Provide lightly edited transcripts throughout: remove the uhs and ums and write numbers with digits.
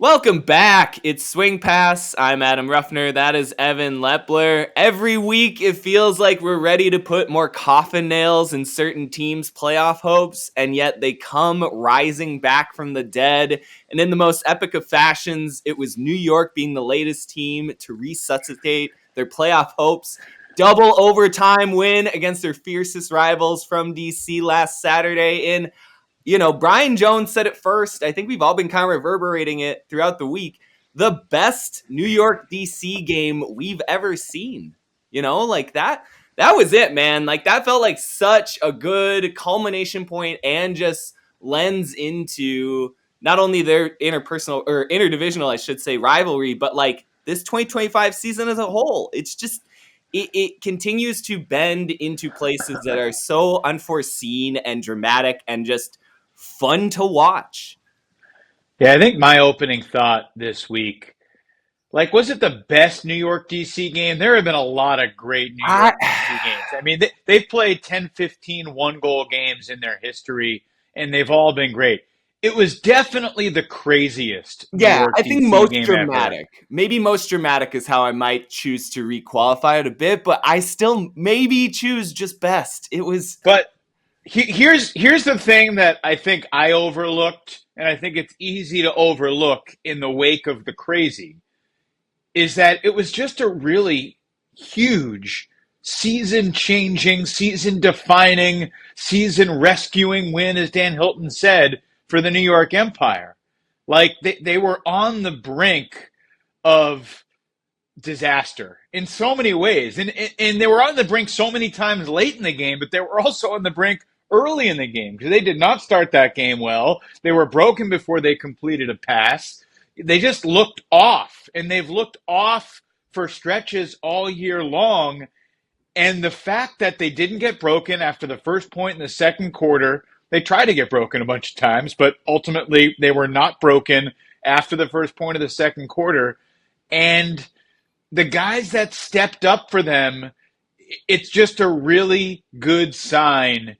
Welcome back. It's Swing Pass. I'm Adam Ruffner. That is Evan Lepler. Every week, it feels like we're ready to put more coffin nails in certain teams' playoff hopes, and yet they come rising back from the dead. And in the most epic of fashions, it was New York being the latest team to resuscitate their playoff hopes. Double overtime win against their fiercest rivals from DC last Saturday. Brian Jones said it first. I think we've all been kind of reverberating it throughout the week. The best New York DC game we've ever seen. Like that was it, man. Like that felt like such a good culmination point and just lends into not only their interpersonal or interdivisional, I should say, rivalry, but like this 2025 season as a whole. It's just it continues to bend into places that are so unforeseen and dramatic and just fun to watch. Yeah, I think my opening thought this week, was it the best New York DC game? There have been a lot of great New York DC games. I mean, they've played 10, 15 one-goal games in their history, and they've all been great. It was definitely the craziest New York I think DC most game dramatic. ever. Maybe most dramatic is how I might choose to requalify it a bit, but I still maybe choose just best. It was. But here's the thing that I think I overlooked, and I think it's easy to overlook in the wake of the crazy, is that it was just a really huge season-changing, season-defining, season-rescuing win, as Dan Hilton said, for the New York Empire. Like, they were on the brink of disaster in so many ways. And they were on the brink so many times late in the game, but they were also on the brink early in the game because they did not start that game well. They were broken before they completed a pass. They just looked off, and they've looked off for stretches all year long. And the fact that they didn't get broken after the first point in the second quarter, they tried to get broken a bunch of times, but ultimately they were not broken after the first point of the second quarter. And the guys that stepped up for them, it's just a really good sign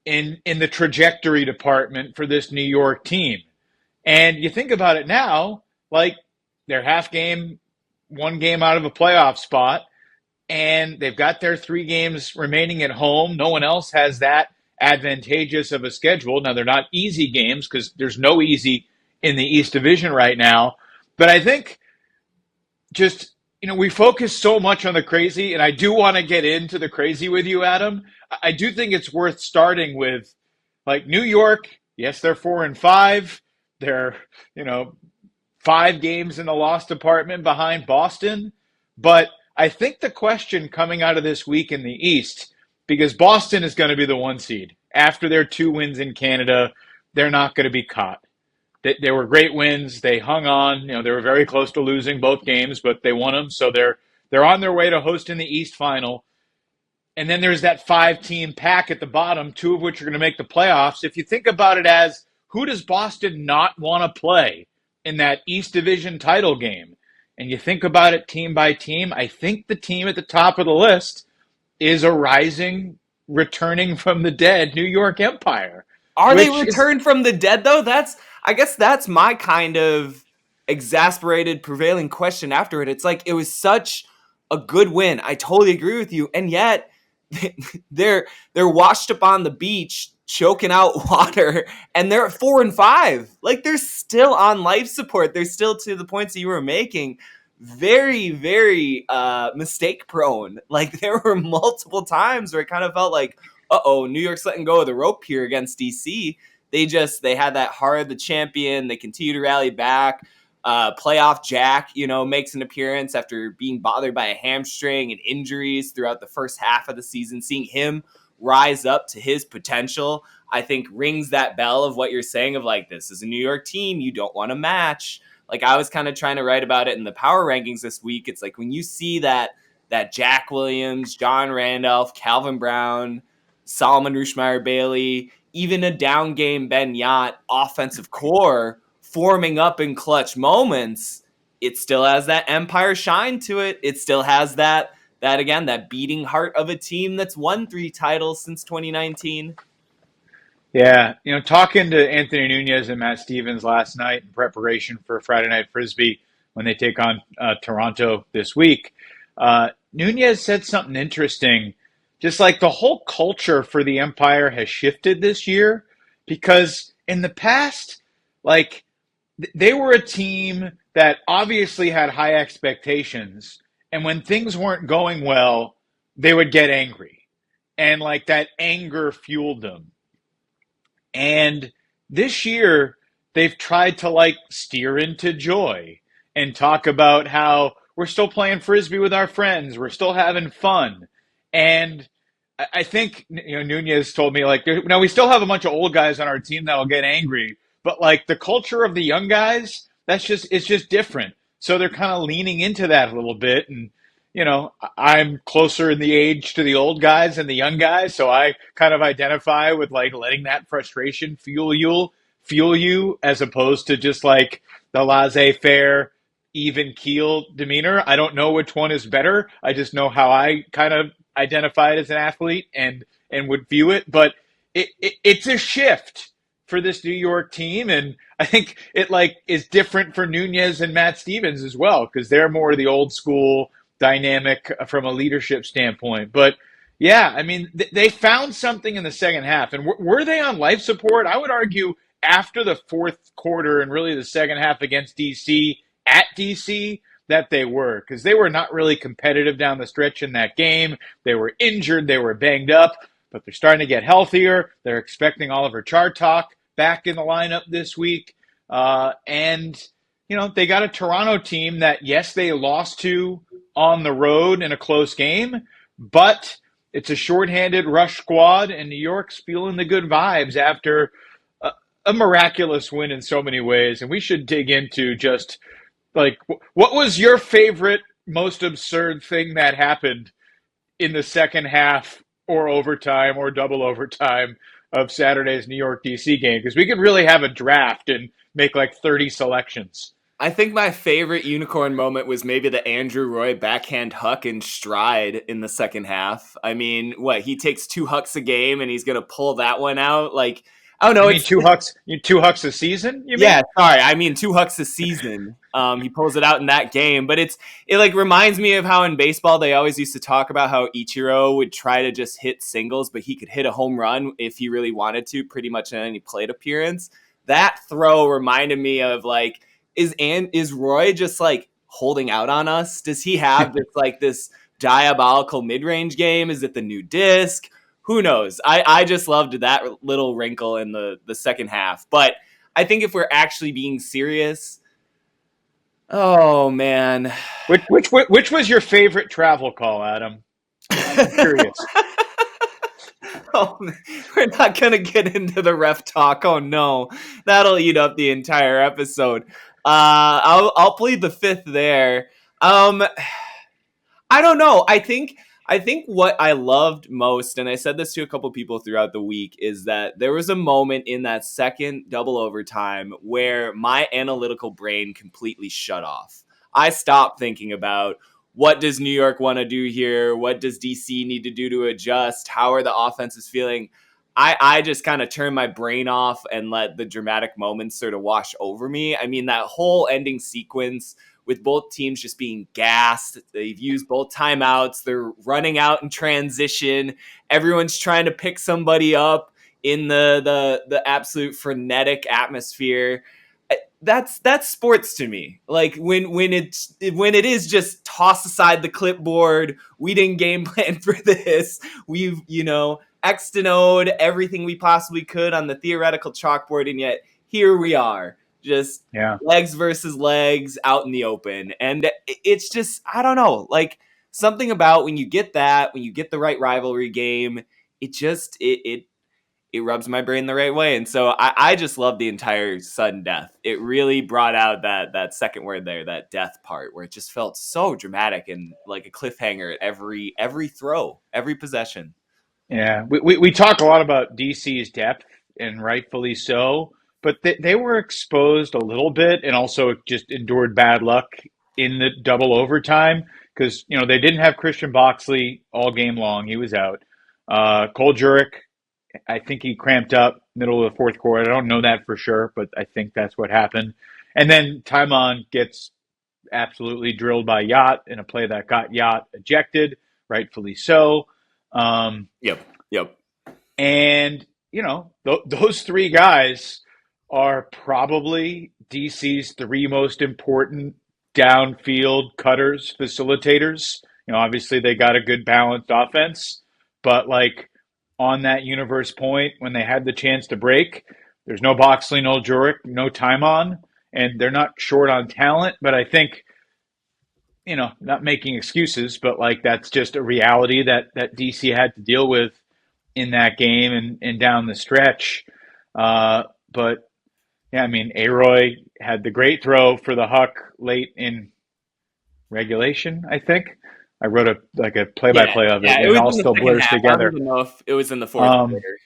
in the trajectory department for this New York team. And you think about it now, like they're one game out of a playoff spot, and they've got their 3 games remaining at home. No one else has that advantageous of a schedule. Now, they're not easy games because there's no easy in the East Division right now. But I think just, we focus so much on the crazy, and I do want to get into the crazy with you, Adam. I do think it's worth starting with, like, New York. Yes, they're 4-5. They're, 5 games in the loss department behind Boston. But I think the question coming out of this week in the East, because Boston is going to be the 1 seed. After their 2 wins in Canada, they're not going to be caught. They were great wins. They hung on. They were very close to losing both games, but they won them. So they're on their way to hosting the East final. And then there's that 5-team pack at the bottom, 2 of which are going to make the playoffs. If you think about it as, who does Boston not want to play in that East Division title game? And you think about it team by team, I think the team at the top of the list is a rising, returning from the dead New York Empire. Are they returned from the dead, though? I guess that's my kind of exasperated prevailing question after it. It's like, it was such a good win. I totally agree with you. And yet they're washed up on the beach, choking out water, and they're at 4-5. Like, they're still on life support. They're still, to the points that you were making, very, very mistake prone. Like, there were multiple times where it kind of felt like, New York's letting go of the rope here against DC. They had that heart of the champion. They continue to rally back. Playoff Jack, makes an appearance after being bothered by a hamstring and injuries throughout the first half of the season. Seeing him rise up to his potential, I think rings that bell of what you're saying of, like, this is a New York team you don't want to match. Like, I was kind of trying to write about it in the power rankings this week. It's like, when you see that Jack Williams, John Randolph, Calvin Brown, Solomon Rushmeyer-Bailey, even a down game Ben Yot offensive core forming up in clutch moments, it still has that Empire shine to it. It still has that beating heart of a team that's won 3 titles since 2019. Yeah, talking to Anthony Nunez and Matt Stevens last night in preparation for Friday Night Frisbee when they take on Toronto this week, Nunez said something interesting. Just like the whole culture for the Empire has shifted this year, because in the past, like they were a team that obviously had high expectations, and when things weren't going well, they would get angry, and like that anger fueled them. And this year, they've tried to like steer into joy and talk about how we're still playing frisbee with our friends, we're still having fun. And I think Nunez told me like, now we still have a bunch of old guys on our team that'll get angry, but like the culture of the young guys, it's just different. So they're kind of leaning into that a little bit, and I'm closer in the age to the old guys and the young guys, so I kind of identify with like letting that frustration fuel you as opposed to just like the laissez-faire, even keel demeanor. I don't know which one is better. I just know how I kind of identified as an athlete and would view it. But it's a shift for this New York team, and I think it like is different for Nunez and Matt Stevens as well because they're more the old school dynamic from a leadership standpoint. But yeah, I mean, they found something in the second half. And were they on life support? I would argue after the fourth quarter and really the second half against DC at DC that they were, because they were not really competitive down the stretch in that game. They were injured, they were banged up, but they're starting to get healthier. They're expecting Oliver Chartok back in the lineup this week. And they got a Toronto team that, yes, they lost to on the road in a close game, but it's a shorthanded rush squad, and New York's feeling the good vibes after a miraculous win in so many ways. And we should dig into just like what was your favorite, most absurd thing that happened in the second half or overtime or double overtime of Saturday's New York DC game? Because we could really have a draft and make like 30 selections. I think my favorite unicorn moment was maybe the Andrew Roy backhand huck in stride in the second half. I mean, what, he takes 2 hucks a game and he's going to pull that one out? Like, I don't know. You mean two hucks? You 2 hucks a season? You Yeah, mean? sorry. I mean, 2 hucks a season. He pulls it out in that game, but it like reminds me of how in baseball they always used to talk about how Ichiro would try to just hit singles, but he could hit a home run if he really wanted to, pretty much in any plate appearance. That throw reminded me of like, is Roy just like holding out on us? Does he have this diabolical mid range game? Is it the new disc? Who knows? I just loved that little wrinkle in the second half, but I think if we're actually being serious, oh man. Which was your favorite travel call, Adam? I'm curious. Oh, we're not gonna get into the ref talk. Oh no, that'll eat up the entire episode. I'll plead the fifth there. I don't know. I think what I loved most, and I said this to a couple people throughout the week, is that there was a moment in that second double overtime where my analytical brain completely shut off. I stopped thinking about what does New York want to do here? What does DC need to do to adjust? How are the offenses feeling? I just kind of turned my brain off and let the dramatic moments sort of wash over me. I mean, that whole ending sequence with both teams just being gassed. They've used both timeouts. They're running out in transition. Everyone's trying to pick somebody up in the absolute frenetic atmosphere. That's sports to me. Like when it is just toss aside the clipboard. We didn't game plan for this. We've X'd and O'd everything we possibly could on the theoretical chalkboard, and yet here we are, just Yeah. legs versus legs out in the open. And it's just, I don't know, like something about when you get the right rivalry game, it rubs my brain the right way. And so I just love the entire sudden death. It really brought out that second word there, that death part, where it just felt so dramatic and like a cliffhanger at every throw, every possession. Yeah, we talk a lot about DC's depth, and rightfully so, but they were exposed a little bit and also just endured bad luck in the double overtime because, they didn't have Christian Boxley all game long. He was out. Cole Jurek I think he cramped up middle of the fourth quarter. I don't know that for sure, but I think that's what happened. And then Tymon gets absolutely drilled by Yacht in a play that got Yacht ejected, rightfully so. Um, Yep. Yep. and, those three guys are probably DC's three most important downfield cutters, facilitators. Obviously they got a good balanced offense, but like on that universe point, when they had the chance to break, there's no Boxley, no Jurek, no Tymon, and they're not short on talent, but I think not making excuses, but like that's just a reality that DC had to deal with in that game and down the stretch. But yeah, I mean, Aroy had the great throw for the Huck late in regulation. I think I wrote a play by Yeah. play of it, Yeah. and It it was all in the still second blurs half. I don't together. even know if it was in the fourth Um, quarter.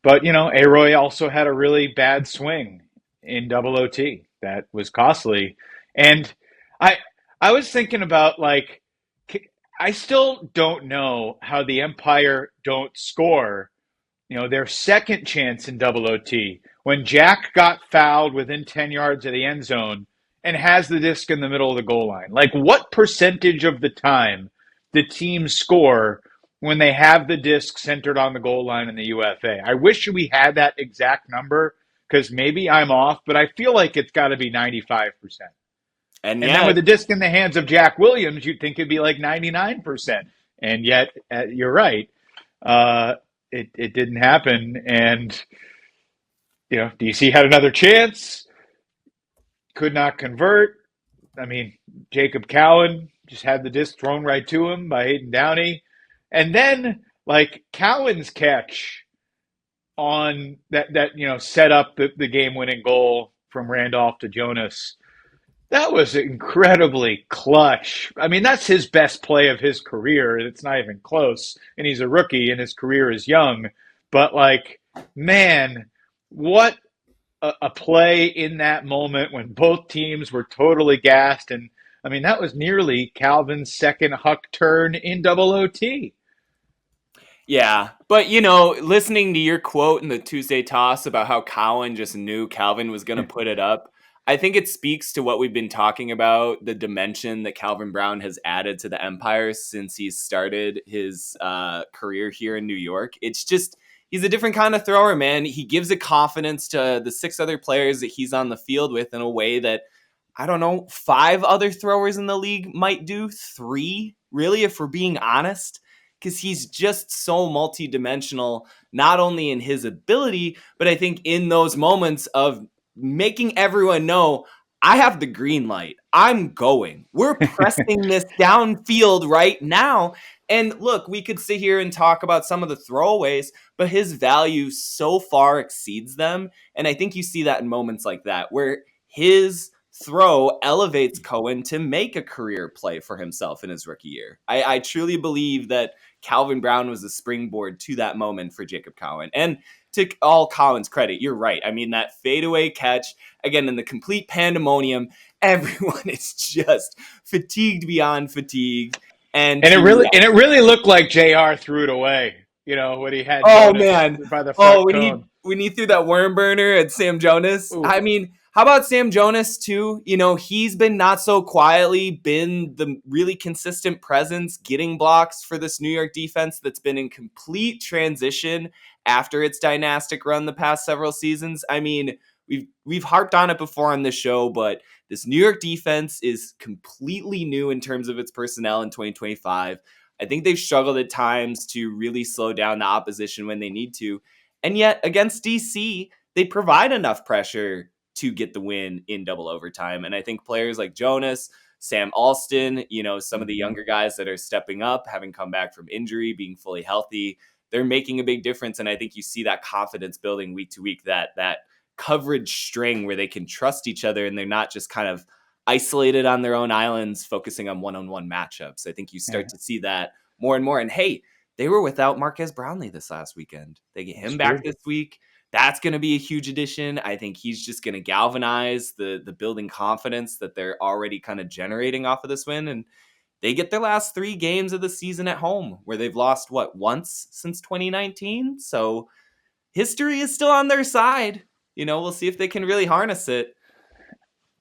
but Aroy also had a really bad swing in double OT that was costly, and I I was thinking about like I still don't know how the Empire don't score their second chance in double OT when Jack got fouled within 10 yards of the end zone and has the disc in the middle of the goal line. Like, what percentage of the time the teams score when they have the disc centered on the goal line in the UFA? I wish we had that exact number because maybe I'm off, but I feel like it's got to be 95%. And And then yet, with the disc in the hands of Jack Williams, you'd think it'd be like 99%. And yet, you're right. Uh, it didn't happen, and DC had another chance, could not convert. I mean, Jacob Cowan just had the disc thrown right to him by Hayden Downey, and then like Cowan's catch on that set up the game winning goal from Randolph to Jonas. That was incredibly clutch. I mean, that's his best play of his career. It's not even close. And he's a rookie and his career is young. But, like, man, what a play in that moment when both teams were totally gassed. And, I mean, that was nearly Calvin's second Huck turn in double OT. yeah. But, listening to your quote in the Tuesday toss about how Cowan just knew Calvin was going to put it up, I think it speaks to what we've been talking about, the dimension that Calvin Brown has added to the Empire since he started his career here in New York. It's just, he's a different kind of thrower, man. He gives a confidence to the six other players that he's on the field with in a way that, I don't know, five other throwers in the league might do, three, really, if we're being honest, because he's just so multidimensional, not only in his ability, but I think in those moments of making everyone know, I have the green light. I'm going. We're pressing this downfield right now. And look, we could sit here and talk about some of the throwaways, but his value so far exceeds them. And I think you see that in moments like that, where his throw elevates Cohen to make a career play for himself in his rookie year. I truly believe that Calvin Brown was a springboard to that moment for Jacob Cowan. And to all Cowan's credit, you're right. I mean, that fadeaway catch, again, in the complete pandemonium, everyone is just fatigued beyond fatigue. And And to, it really looked like JR threw it away, when he had oh Jonas man, by the oh, front cone. when he threw that worm burner at Sam Jonas. Ooh. I mean, how about Sam Jonas too? He's been not so quietly been the really consistent presence, getting blocks for this New York defense that's been in complete transition after its dynastic run the past several seasons. I mean, we've harped on it before on this show, but this New York defense is completely new in terms of its personnel in 2025. I think they've struggled at times to really slow down the opposition when they need to. And yet against DC, they provide enough pressure to get the win in double overtime. And I think players like Jonas, Sam Alston, some of the younger guys that are stepping up, having come back from injury, being fully healthy, they're making a big difference. And I think you see that confidence building week to week, that coverage string where they can trust each other and they're not just kind of isolated on their own islands, focusing on one-on-one matchups. I think you start to see that more and more. And hey, they were without Marquez Brownlee this last weekend. They get him back this week. That's going to be a huge addition. I think he's just going to galvanize the building confidence that they're already kind of generating off of this win. And they get their last 3 games of the season at home, where they've lost once since 2019. So history is still on their side. We'll see if they can really harness it.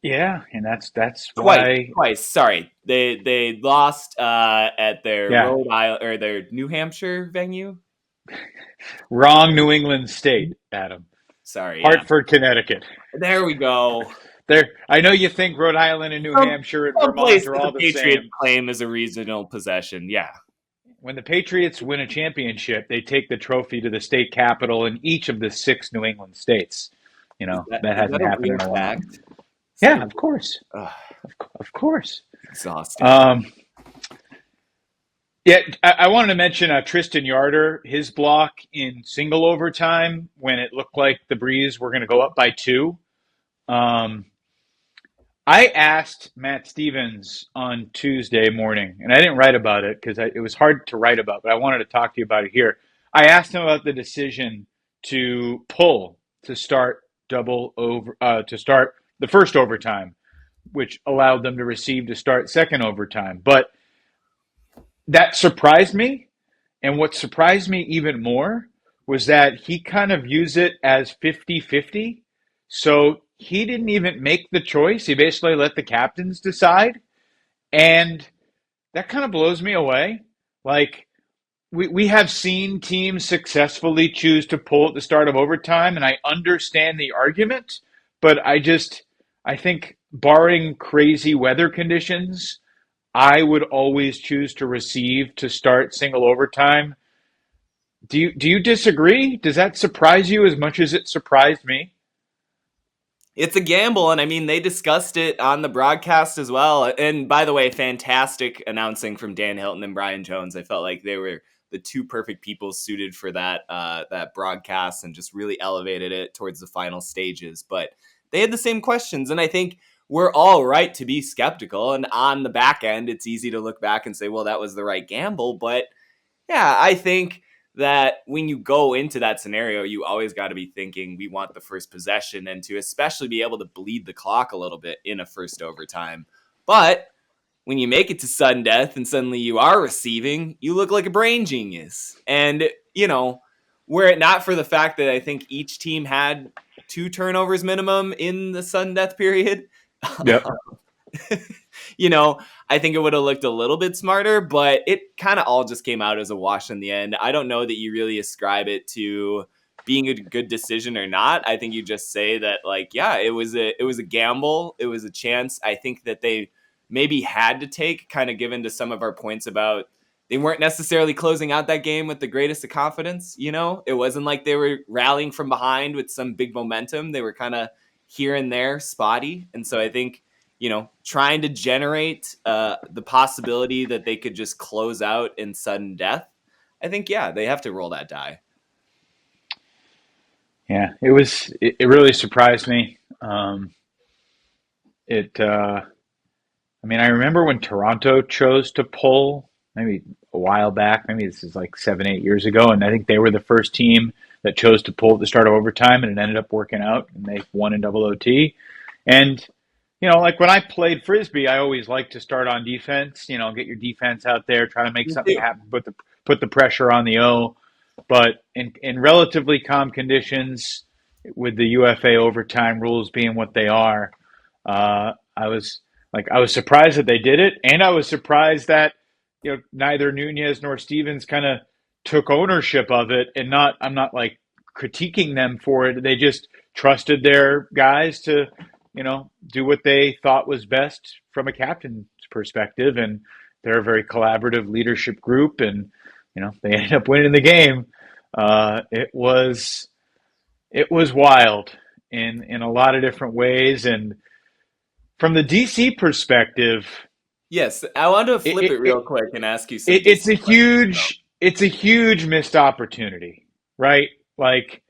Yeah, and that's Twice, why. twice. Sorry, they lost at their Yeah, Rhode Island or their New Hampshire venue. wrong New England state, Adam. Sorry, yeah. Hartford, Connecticut. There we go. There, I know you think Rhode Island and New Some Hampshire and some Vermont place are that the all the Patriots same. claim as a regional possession. Yeah, When the Patriots win a championship, they take the trophy to the state capital in each of the 6 New England states. is that That is that hasn't a happened real in a while. fact? Yeah, of course. Ugh, Of course. exhausting. Yeah, I wanted to mention Tristan Yarder, his block in single overtime when it looked like the Breeze were going to go up by 2. Um, I asked Matt Stevens on Tuesday morning, and I didn't write about it because it was hard to write about, but I wanted to talk to you about it here. I asked him about the decision to pull to start to start the first overtime, which allowed them to receive to start second overtime. But that surprised me. And what surprised me even more was that he kind of used it as 50-50. So he didn't even make the choice. He basically let the captains decide. And that kind of blows me away. Like, we have seen teams successfully choose to pull at the start of overtime, and I understand the argument, but I think barring crazy weather conditions, I would always choose to receive to start single overtime. Do you disagree? Does that surprise you as much as it surprised me? It's a gamble, and I mean they discussed it on the broadcast as well. And by the way, fantastic announcing from Dan Hilton and Brian Jones. I felt like they were the two perfect people suited for that broadcast, and just really elevated it towards the final stages. But they had the same questions, and I think we're all right to be skeptical. And on the back end, it's easy to look back and say, well, that was the right gamble. But yeah, I think that when you go into that scenario, you always got to be thinking we want the first possession and to especially be able to bleed the clock a little bit in a first overtime. But when you make it to sudden death and suddenly you are receiving, you look like a brain genius. And, were it not for the fact that I think each team had 2 turnovers minimum in the sudden death period, Yep. I think it would have looked a little bit smarter, but it kind of all just came out as a wash in the end. I don't know that you really ascribe it to being a good decision or not. I think you just say that, like, yeah, it was a gamble. It was a chance. I think that they maybe had to take, kind of given to some of our points about they weren't necessarily closing out that game with the greatest of confidence. It wasn't like they were rallying from behind with some big momentum. They were kind of here and there spotty. And so I think, trying to generate the possibility that they could just close out in sudden death, I think, yeah, they have to roll that die. Yeah, it really surprised me. I remember when Toronto chose to pull maybe a while back, maybe this is like 7, 8 years ago, and I think they were the first team that chose to pull at the start of overtime, and it ended up working out, and they won in double OT. And like when I played Frisbee, I always liked to start on defense, get your defense out there, try to make Me something too. happen, put the pressure on the O. But in relatively calm conditions, with the UFA overtime rules being what they are, I was surprised that they did it, and I was surprised that neither Nunez nor Stevens kind of took ownership of it, and I'm not like critiquing them for it. They just trusted their guys to do what they thought was best from a captain's perspective, and they're a very collaborative leadership group, and they ended up winning the game. It was wild in a lot of different ways, and from the DC perspective, Yes, I wanted to it, flip it it, real it, quick and ask you some it DC questions. it's a huge missed opportunity, right? Like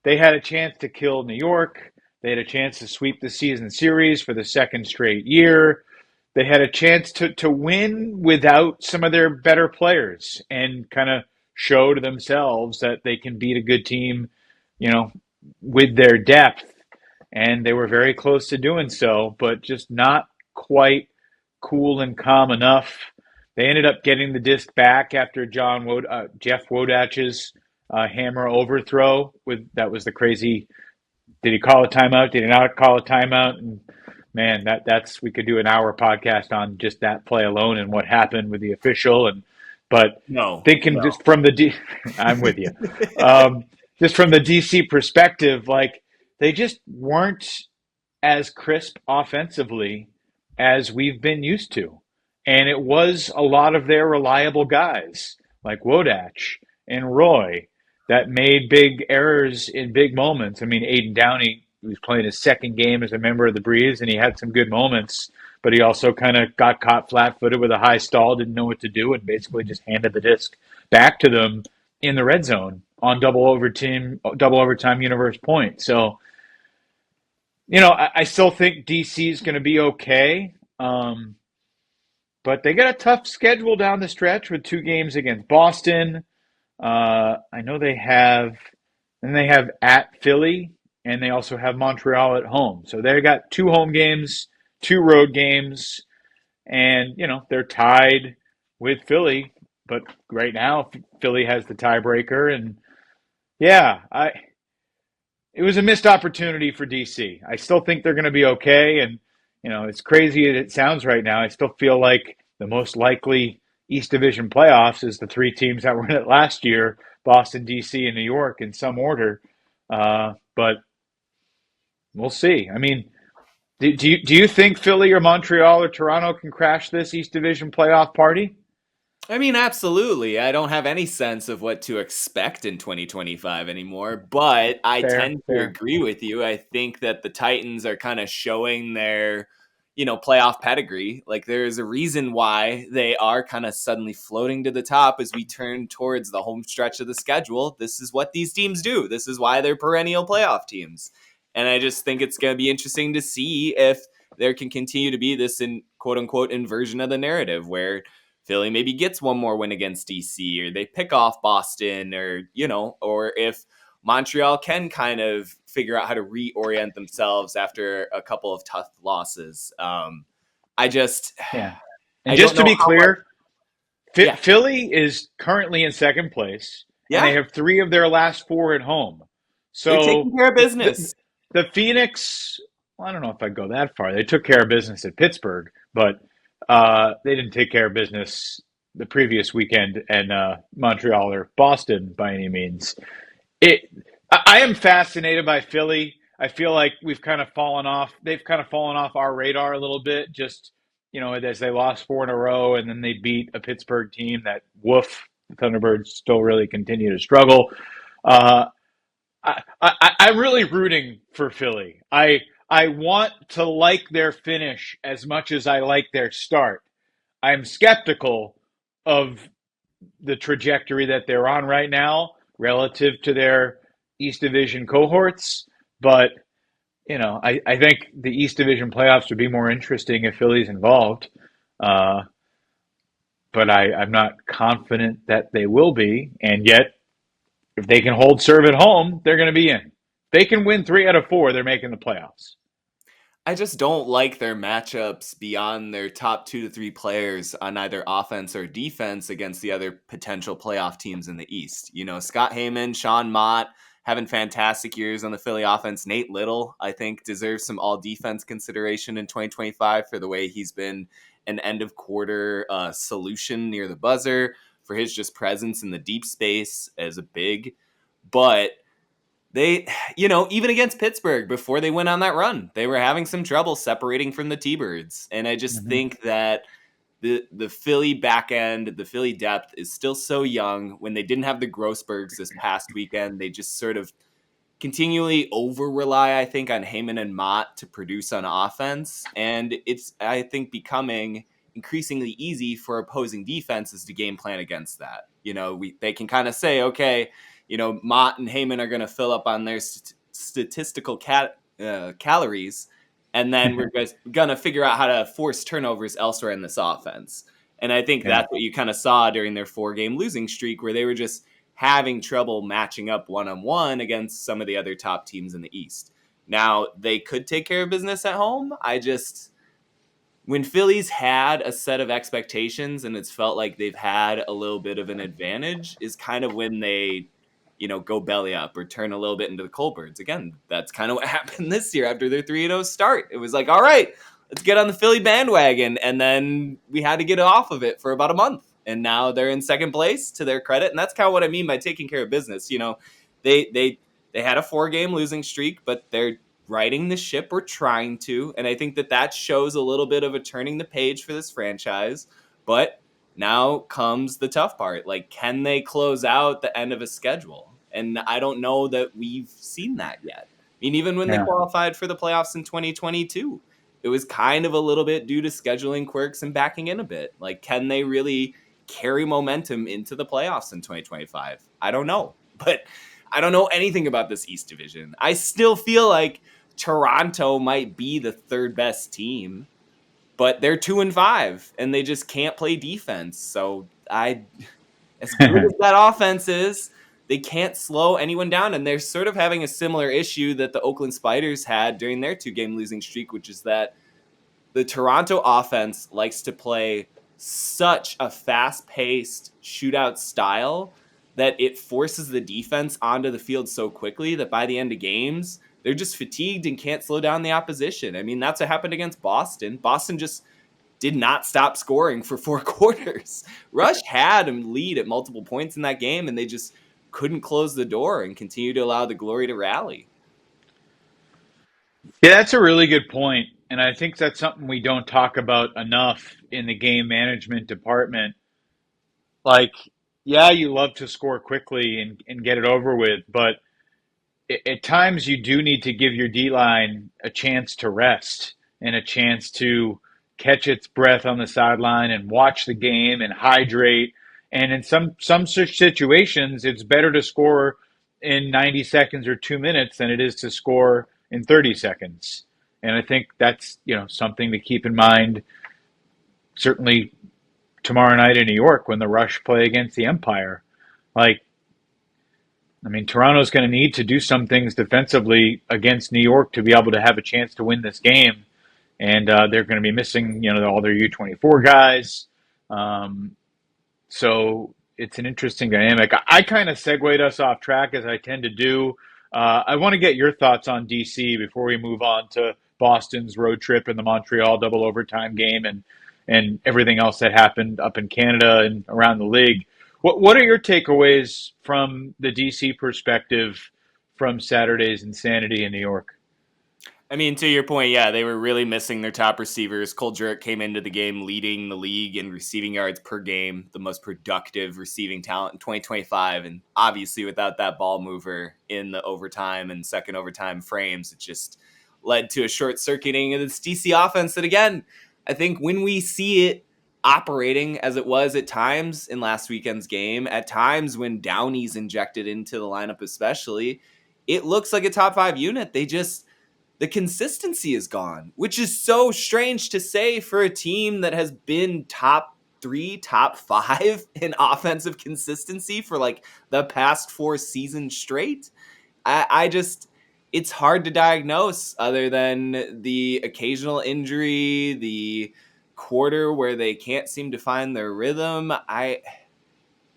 they had a chance to kill New York. They had a chance to sweep the season series for the second straight year. They had a chance to win without some of their better players and kind of show to themselves that they can beat a good team, you know, with their depth. And they were very close to doing so, but just not quite cool and calm enough. They ended up getting the disc back after Jeff Wodach's hammer overthrow with that was the crazy. Did he call a timeout? Did he not call a timeout? And man, that's we could do an hour podcast on just that play alone and what happened with the official. And but No, thinking no. just from I'm with you. Just from the DC perspective, like they just weren't as crisp offensively as we've been used to. And it was a lot of their reliable guys like Wodach and Roy that made big errors in big moments. I mean, Aiden Downey was playing his second game as a member of the Breeze, and he had some good moments, but he also kind of got caught flat footed with a high stall, didn't know what to do, and basically just handed the disc back to them in the red zone on double overtime universe point. So I still think DC is going to be okay, but they got a tough schedule down the stretch with two games against Boston. I know they have at Philly, and they also have Montreal at home. So they got two home games, two road games, and they're tied with Philly. But right now, Philly has the tiebreaker, and yeah, it was a missed opportunity for DC. I still think they're going to be okay. And, as crazy as it sounds right now, I still feel like the most likely East Division playoffs is the three teams that were in it last year: Boston, DC, and New York in some order. But we'll see. I mean, do you think Philly or Montreal or Toronto can crash this East Division playoff party? I mean, absolutely. I don't have any sense of what to expect in 2025 anymore, but I Fair, tend to fair. agree with you. I think that the Titans are kind of showing their, playoff pedigree. Like, there's a reason why they are kind of suddenly floating to the top as we turn towards the home stretch of the schedule. This is what these teams do. This is why they're perennial playoff teams. And I just think it's going to be interesting to see if there can continue to be this in quote unquote inversion of the narrative where Philly maybe gets one more win against DC, or they pick off Boston, or if Montreal can kind of figure out how to reorient themselves after a couple of tough losses. I just, Yeah. And I don't just to know be how much. clear, Yeah. Philly is currently in second place, and they Yeah. have three of their last four at home. They're taking So care of the business. the Phoenix, well, I don't know if I'd go that far. They took care of business at Pittsburgh, but they didn't take care of business the previous weekend in Montreal or Boston by any means. It. I am fascinated by Philly. I feel like we've kind of fallen off. They've kind of fallen off our radar a little bit. Just as they lost four in a row, and then they beat a Pittsburgh team that woof. The Thunderbirds still really continue to struggle. Uh, I'm really rooting for Philly. I want to like their finish as much as I like their start. I'm skeptical of the trajectory that they're on right now relative to their East Division cohorts. But, I think the East Division playoffs would be more interesting if Philly's involved. Uh, but I'm not confident that they will be. And yet, if they can hold serve at home, they're going to be in. If they can win 3 out of 4, they're making the playoffs. I just don't like their matchups beyond their top 2 to 3 players on either offense or defense against the other potential playoff teams in the East. Scott Heyman, Sean Mott having fantastic years on the Philly offense. Nate Little, I think, deserves some all defense consideration in 2025 for the way he's been an end of quarter solution near the buzzer, for his just presence in the deep space as a big. But they, even against Pittsburgh before they went on that run, they were having some trouble separating from the T-Birds. And I just Mm-hmm. think that the Philly back end, the Philly depth is still so young. When they didn't have the Grossbergs this past weekend, they just sort of continually over rely, I think, on Heyman and Mott to produce on offense. And it's, I think, becoming increasingly easy for opposing defenses to game plan against that. They can kind of say, okay, Mott and Heyman are going to fill up on their statistical calories, and then we're going to figure out how to force turnovers elsewhere in this offense. And I think Yeah. that's what you kind of saw during their 4-game losing streak, where they were just having trouble matching up one-on-one against some of the other top teams in the East. Now, they could take care of business at home. When Philly's had a set of expectations and it's felt like they've had a little bit of an advantage is kind of when they go belly up or turn a little bit into the Coldbirds. Again, that's kind of what happened this year after their 3-0 start. It was like, all right, let's get on the Philly bandwagon. And then we had to get off of it for about a month. And now they're in second place, to their credit. And that's kind of what I mean by taking care of business. They had a 4-game losing streak, but they're righting the ship, or trying to. And I think that shows a little bit of a turning the page for this franchise. But now comes the tough part. Like, can they close out the end of a schedule? And I don't know that we've seen that yet. I mean, even when they qualified for the playoffs in 2022, it was kind of a little bit due to scheduling quirks and backing in a bit. Like, can they really carry momentum into the playoffs in 2025? I don't know. But I don't know anything about this East Division. I still feel like Toronto might be the third best team, but they're 2-5 and they just can't play defense. So as good as that offense is, they can't slow anyone down. And they're sort of having a similar issue that the Oakland Spiders had during their 2-game losing streak, which is that the Toronto offense likes to play such a fast-paced shootout style that it forces the defense onto the field so quickly that by the end of games, they're just fatigued and can't slow down the opposition. I mean, that's what happened against Boston. Boston just did not stop scoring for 4 quarters. Rush had a lead at multiple points in that game, and they just couldn't close the door and continue to allow the glory to rally. Yeah, that's a really good point. And I think that's something we don't talk about enough in the game management department. Like, yeah, you love to score quickly and get it over with, but at times you do need to give your D line a chance to rest and a chance to catch its breath on the sideline and watch the game and hydrate. And in some such situations, it's better to score in 90 seconds or 2 minutes than it is to score in 30 seconds. And I think that's something to keep in mind. Certainly tomorrow night in New York when the Rush play against the Empire, like, I mean, Toronto's going to need to do some things defensively against New York to be able to have a chance to win this game. And they're going to be missing, all their U24 guys. So it's an interesting dynamic. I kind of segued us off track as I tend to do. I want to get your thoughts on DC before we move on to Boston's road trip and the Montreal double overtime game and everything else that happened up in Canada and around the league. What are your takeaways from the DC perspective from Saturday's insanity in New York? I mean, to your point, yeah, they were really missing their top receivers. Cole Jurek came into the game leading the league in receiving yards per game, the most productive receiving talent in 2025. And obviously, without that ball mover in the overtime and second overtime frames, it just led to a short circuiting of this DC offense that, again, I think when we see it operating as it was at times in last weekend's game, at times when Downey's injected into the lineup especially, it looks like a top 5 unit. The consistency is gone, which is so strange to say for a team that has been top 3, top 5 in offensive consistency for like the past 4 seasons straight. I just, it's hard to diagnose other than the occasional injury, the quarter where they can't seem to find their rhythm.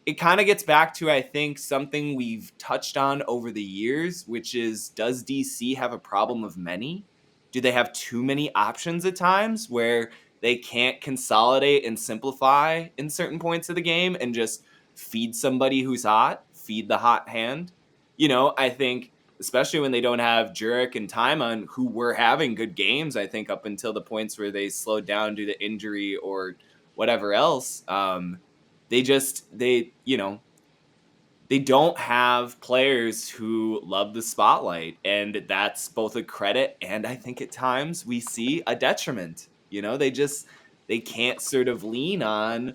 It kind of gets back to, I think, something we've touched on over the years, which is, does DC have a problem of many? Do they have too many options at times where they can't consolidate and simplify in certain points of the game and just feed somebody who's hot, feed the hot hand? I think, especially when they don't have Jurek and Timon, who were having good games, I think, up until the points where they slowed down due to injury or whatever else. They don't have players who love the spotlight, and that's both a credit and I think at times we see a detriment. They can't sort of lean on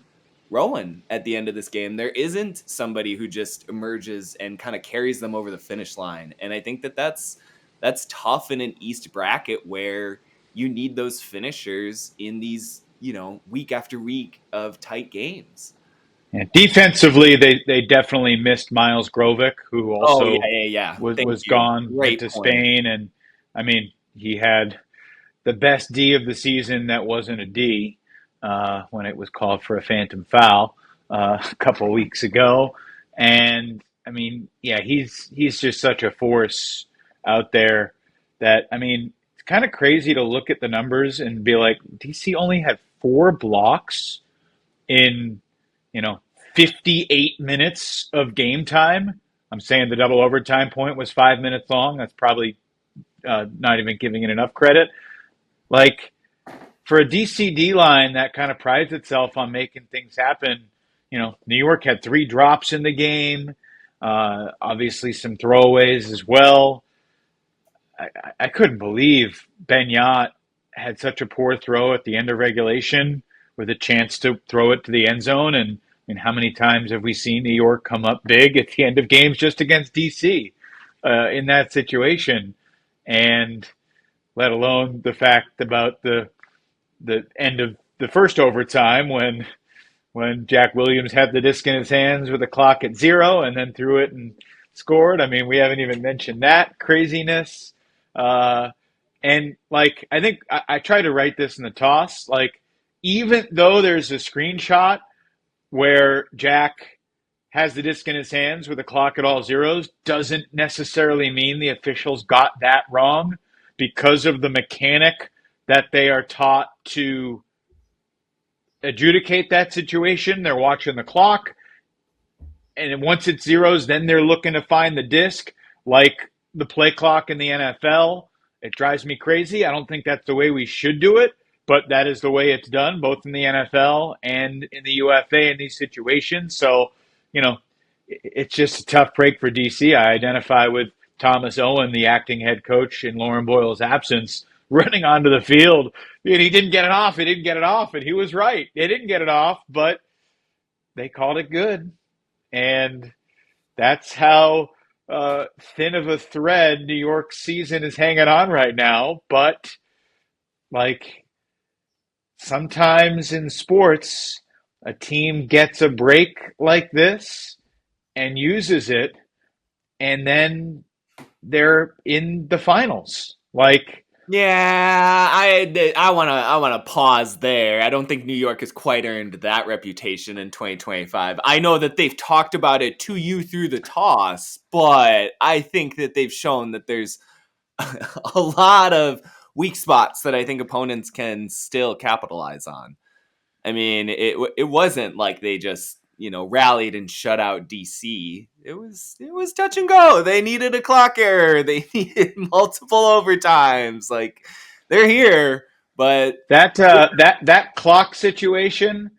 Rowan at the end of this game. There isn't somebody who just emerges and kind of carries them over the finish line, and I think that's tough in an East bracket where you need those finishers in these week after week of tight games. Yeah, defensively, they definitely missed Miles Grovic, who Oh, yeah, also yeah, yeah. Thank was you. gone, went Great to point. Spain, and I mean he had the best D of the season that wasn't a D when it was called for a phantom foul a couple of weeks ago, and I mean, yeah, he's just such a force out there that I mean, it's kind of crazy to look at the numbers and be like, DC only had 4 blocks in, you know, 58 minutes of game time. I'm saying the double overtime point was 5 minutes long. That's probably not even giving it enough credit. Like for a DCD line that kind of prides itself on making things happen, you know, New York had 3 drops in the game, obviously some throwaways as well. I couldn't believe Ben Yot had such a poor throw at the end of regulation with a chance to throw it to the end zone. And I mean, how many times have we seen New York come up big at the end of games just against DC in that situation? And let alone the fact about the end of the first overtime when Jack Williams had the disc in his hands with the clock at 0 and then threw it and scored. I mean, we haven't even mentioned that craziness. Uh, and like, I think I tried to write this in the toss. Like, even though there's a screenshot where Jack has the disc in his hands with the clock at all zeros, doesn't necessarily mean the officials got that wrong because of the mechanic that they are taught to adjudicate that situation. They're watching the clock, and once it's zeros, then they're looking to find the disc, like the play clock in the NFL. It drives me crazy. I don't think that's the way we should do it, but that is the way it's done, both in the NFL and in the UFA in these situations. So, you know, it's just a tough break for DC. I identify with Thomas Owen, the acting head coach in Lauren Boyle's absence, running onto the field. And he didn't get it off. He didn't get it off. And he was right. They didn't get it off, but they called it good. And that's how thin of a thread New York's season is hanging on right now. But, like, sometimes in sports, a team gets a break like this and uses it, and then they're in the finals. Like, Yeah, I wanna pause there. I don't think New York has quite earned that reputation in 2025. I know that they've talked about it to you through the toss, but I think that they've shown that there's a lot of weak spots that I think opponents can still capitalize on. I mean, it wasn't like they just rallied and shut out DC. It was touch and go. They needed a clock error. They needed multiple overtimes. Like, they're here, but that clock situation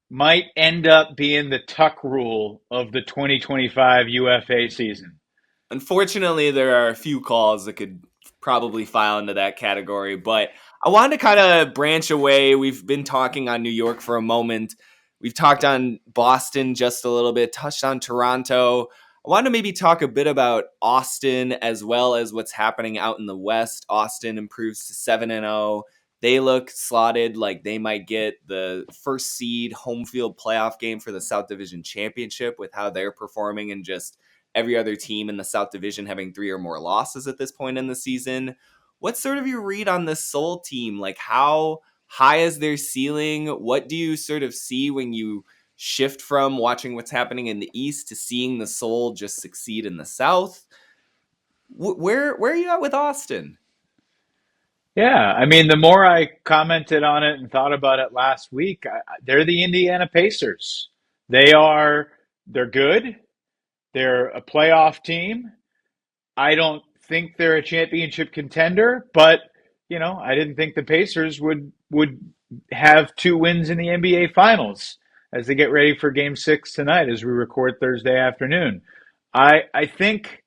might end up being the tuck rule of the 2025 UFA season. unfortunately, there are a few calls that could probably file into that category. But I wanted to kind of branch away. We've been talking on New York for a moment. We've talked on Boston just a little bit, touched on Toronto. I wanted to maybe talk a bit about Austin as well as what's happening out in the West. Austin improves to 7-0. They look slotted like they might get the first seed home field playoff game for the South Division Championship with how they're performing, and just every other team in the South Division having 3 or more losses at this point in the season. What's sort of your read on this Seoul team? Like, how high is their ceiling? What do you sort of see when you shift from watching what's happening in the East to seeing the Seoul just succeed in the South? Where are you at with Austin? Yeah, I mean, the more I commented on it and thought about it last week, they're the Indiana Pacers. They're good. They're a playoff team. I don't think they're a championship contender, but I didn't think the Pacers would have 2 wins in the NBA Finals as they get ready for Game 6 tonight as we record Thursday afternoon. I think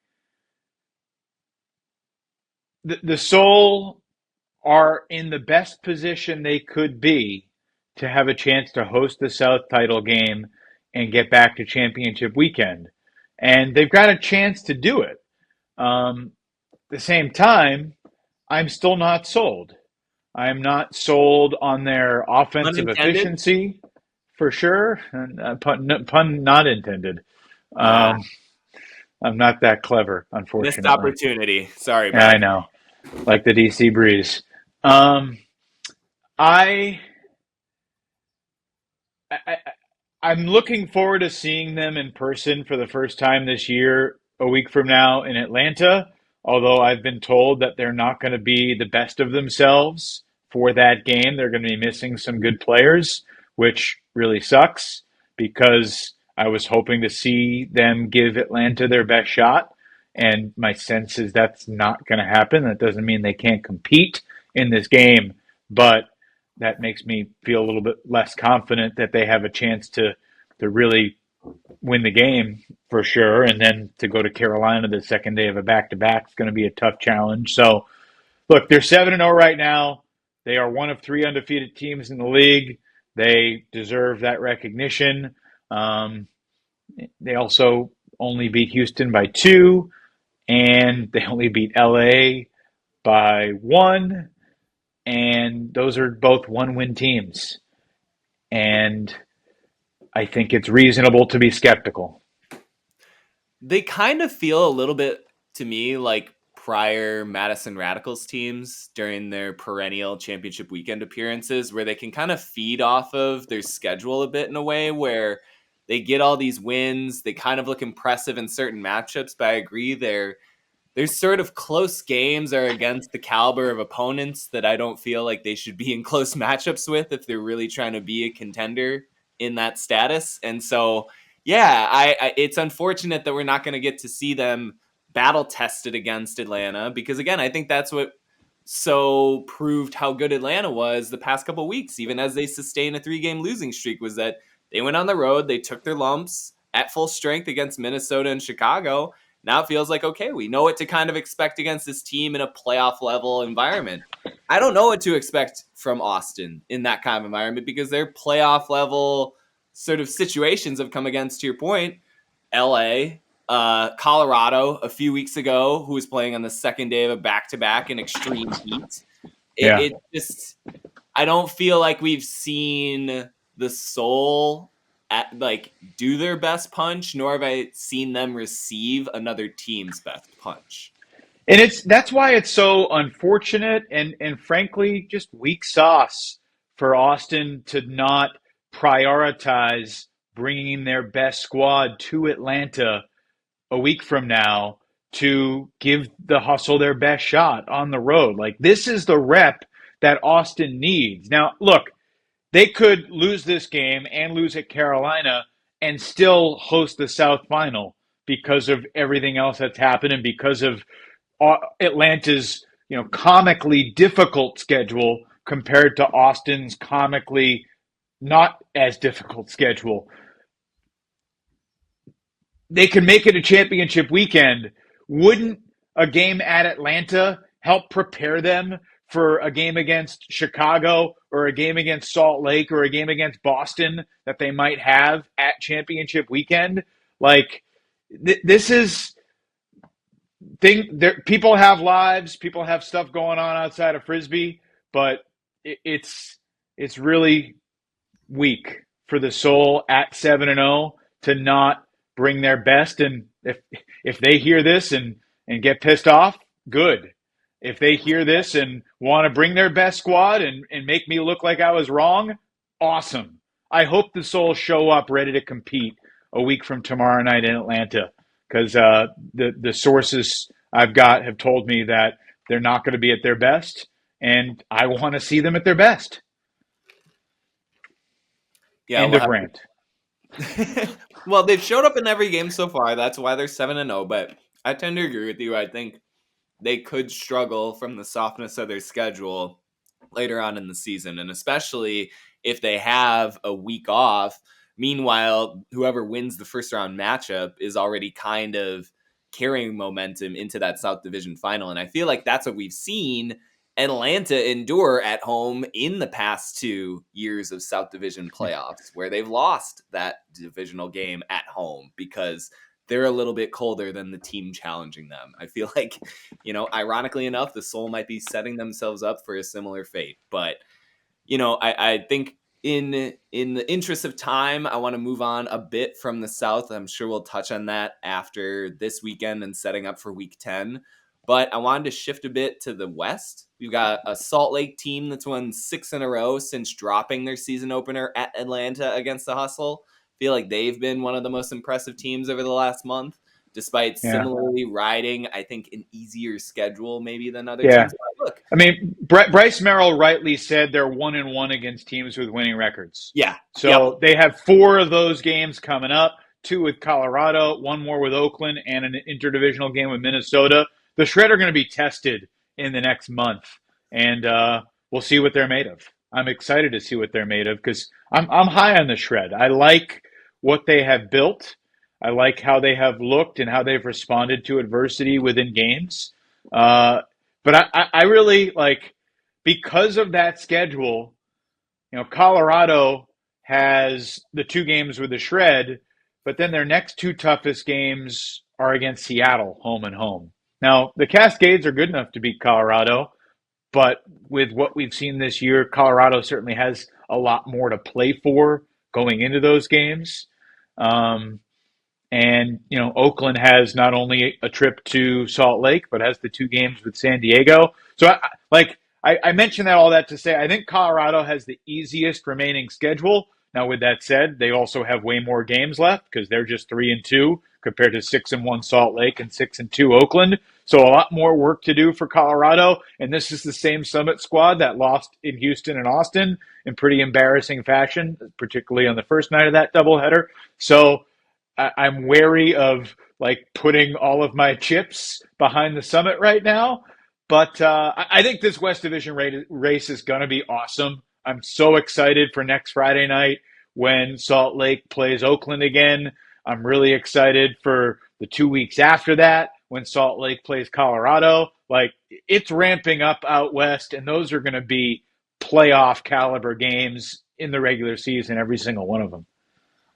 the Soul are in the best position they could be to have a chance to host the South title game and get back to championship weekend. And they've got a chance to do it. At the same time, I'm still not sold. I'm not sold on their offensive Unintended? efficiency for sure. And, pun not intended. Ah, Um, I'm not that clever, missed unfortunately. opportunity. Sorry, Yeah, I bud. know. Like the DC breeze. Um, I, I I'm looking forward to seeing them in person for the first time this year, a week from now in Atlanta. Although I've been told that they're not going to be the best of themselves for that game. They're going to be missing some good players, which really sucks because I was hoping to see them give Atlanta their best shot. And my sense is that's not going to happen. That doesn't mean they can't compete in this game, but that makes me feel a little bit less confident that they have a chance to really win the game for sure. And then to go to Carolina the second day of a back to back is going to be a tough challenge. So look, they're 7-0 right now. They are one of three undefeated teams in the league. They deserve that recognition. They also only beat Houston by 2, and they only beat LA by 1. And those are both one-win teams. And I think it's reasonable to be skeptical. They kind of feel a little bit to me like prior Madison Radicals teams during their perennial championship weekend appearances, where they can kind of feed off of their schedule a bit in a way where they get all these wins. They kind of look impressive in certain matchups, but I agree there's sort of close games are against the caliber of opponents that I don't feel like they should be in close matchups with if they're really trying to be a contender in that status. And so, yeah, I it's unfortunate that we're not going to get to see them battle tested against Atlanta because, again, I think that's what so proved how good Atlanta was the past couple of weeks, even as they sustained a 3-game losing streak, was that they went on the road, they took their lumps at full strength against Minnesota and Chicago. Now it feels like, okay, we know what to kind of expect against this team in a playoff level environment. I don't know what to expect from Austin in that kind of environment because their playoff level sort of situations have come against, to your point, LA, Colorado a few weeks ago, who was playing on the second day of a back-to-back in extreme heat. Yeah. It just, I don't feel like we've seen the Soul do their best punch, nor have I seen them receive another team's best punch. And that's why it's so unfortunate and frankly just weak sauce for Austin to not prioritize bringing their best squad to Atlanta a week from now to give the Hustle their best shot on the road. Like this is the rep that Austin needs. Now, look, they could lose this game and lose at Carolina and still host the South Final because of everything else that's happened and because of Atlanta's comically difficult schedule compared to Austin's comically not as difficult schedule. They can make it a championship weekend. Wouldn't a game at Atlanta help prepare them for a game against Chicago or a game against Salt Lake or a game against Boston that they might have at championship weekend? Like this is people have lives, people have stuff going on outside of Frisbee, but it's really weak for the Soul at 7-0 to not bring their best. And if they hear this and get pissed off, good. If they hear this and want to bring their best squad and make me look like I was wrong, awesome. I hope the Soul show up ready to compete a week from tomorrow night in Atlanta because the sources I've got have told me that they're not going to be at their best, and I want to see them at their best. Yeah, End of rant. Well, they've showed up in every game so far. That's why they're 7-0. But I tend to agree with you. I think they could struggle from the softness of their schedule later on in the season, and especially if they have a week off. Meanwhile, whoever wins the first round matchup is already kind of carrying momentum into that South Division final. And I feel like that's what we've seen Atlanta endure at home in the past 2 years of South Division playoffs, where they've lost that divisional game at home because they're a little bit colder than the team challenging them. I feel like, ironically enough, the Soul might be setting themselves up for a similar fate. But, I think in the interest of time, I want to move on a bit from the South. I'm sure we'll touch on that after this weekend and setting up for week 10. But I wanted to shift a bit to the West. We've got a Salt Lake team that's won 6 in a row since dropping their season opener at Atlanta against the Hustle. feel like they've been one of the most impressive teams over the last month, despite Yeah. similarly riding, I think, an easier schedule maybe than other Yeah. teams. But look, I mean, Bryce Merrill rightly said they're 1-1 against teams with winning records. yeah, yep. So they have 4 of those games coming up, 2 with Colorado, 1 more with Oakland, and an interdivisional game with Minnesota. The Shred are going to be tested in the next month, and we'll see what they're made of. I'm excited to see what they're made of because I'm high on the Shred. I like what they have built. I like how they have looked and how they've responded to adversity within games. Uh, but I really like because of that schedule, Colorado has the 2 games with the Shred, but then their next 2 toughest games are against Seattle, home and home. Now, the Cascades are good enough to beat Colorado, but with what we've seen this year, Colorado certainly has a lot more to play for going into those games. Um, and, Oakland has not only a trip to Salt Lake, but has the 2 games with San Diego. So, I mentioned all that to say I think Colorado has the easiest remaining schedule. Now, with that said, they also have way more games left because they're just 3-2 compared to 6-1 Salt Lake and 6-2 Oakland. So a lot more work to do for Colorado. And this is the same Summit squad that lost in Houston and Austin in pretty embarrassing fashion, particularly on the first night of that doubleheader. So I'm wary of putting all of my chips behind the Summit right now. But I think this West Division race is going to be awesome. I'm so excited for next Friday night when Salt Lake plays Oakland again. I'm really excited for the 2 weeks after that when Salt Lake plays Colorado. It's ramping up out west, and those are going to be playoff caliber games in the regular season, every single one of them.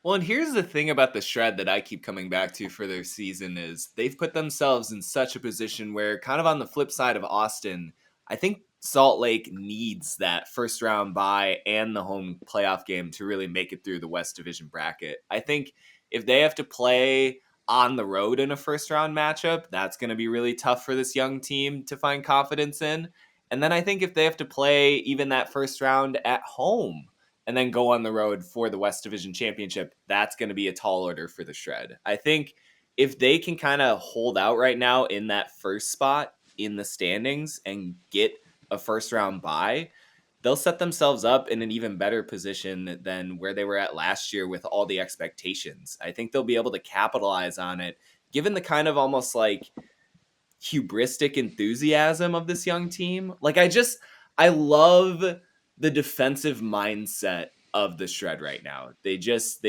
Well, and here's the thing about the Shred that I keep coming back to for their season is they've put themselves in such a position where, kind of on the flip side of Austin, I think Salt Lake needs that first round bye and the home playoff game to really make it through the West Division bracket. I think if they have to play on the road in a first round matchup, that's going to be really tough for this young team to find confidence in. And then I think if they have to play even that first round at home, and then go on the road for the West Division Championship, that's going to be a tall order for the Shred. I think if they can kind of hold out right now in that first spot in the standings and get a first round bye, they'll set themselves up in an even better position than where they were at last year with all the expectations. I think they'll be able to capitalize on it, given the kind of almost hubristic enthusiasm of this young team. I love the defensive mindset of the Shred right now. They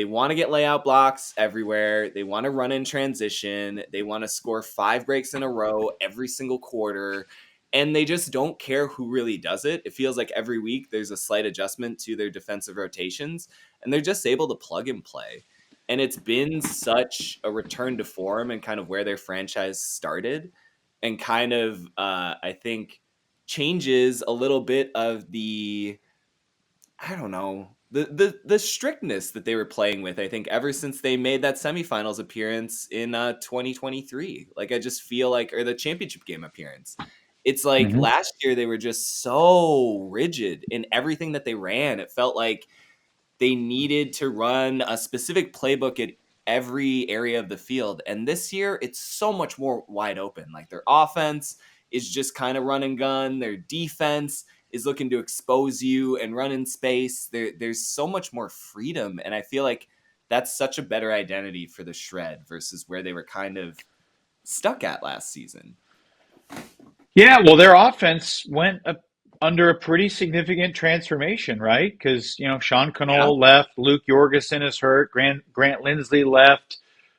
want to get layout blocks everywhere. They want to run in transition. They want to score 5 breaks in a row every single quarter. And they just don't care who really does it. It feels like every week there's a slight adjustment to their defensive rotations, and they're just able to plug and play. And it's been such a return to form and kind of where their franchise started, and kind of, I think, changes a little bit of the, I don't know, the strictness that they were playing with, I think, ever since they made that semifinals appearance in 2023. I just feel or the championship game appearance. It's Mm-hmm. last year they were just so rigid in everything that they ran. It felt like they needed to run a specific playbook at every area of the field. And this year, it's so much more wide open. Their offense is just kind of run and gun. Their defense is looking to expose you and run in space. There's so much more freedom. And I feel like that's such a better identity for the Shred versus where they were kind of stuck at last season. Yeah, well, their offense went under a pretty significant transformation, right? Because Sean Yeah. Cannell left, Luke Jorgensen is hurt, Grant Lindsley left,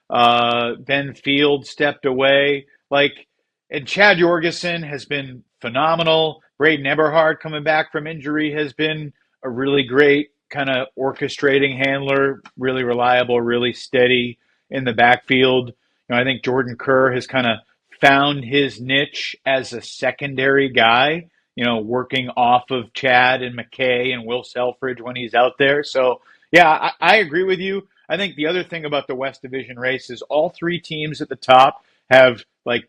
Ben Field stepped away. And Chad Jorgensen has been phenomenal. Braden Eberhard coming back from injury has been a really great kind of orchestrating handler, really reliable, really steady in the backfield. I think Jordan Kerr has kind of found his niche as a secondary guy, working off of Chad and McKay and Will Selfridge when he's out there. So, yeah, I agree with you. I think the other thing about the West Division race is all 3 teams at the top have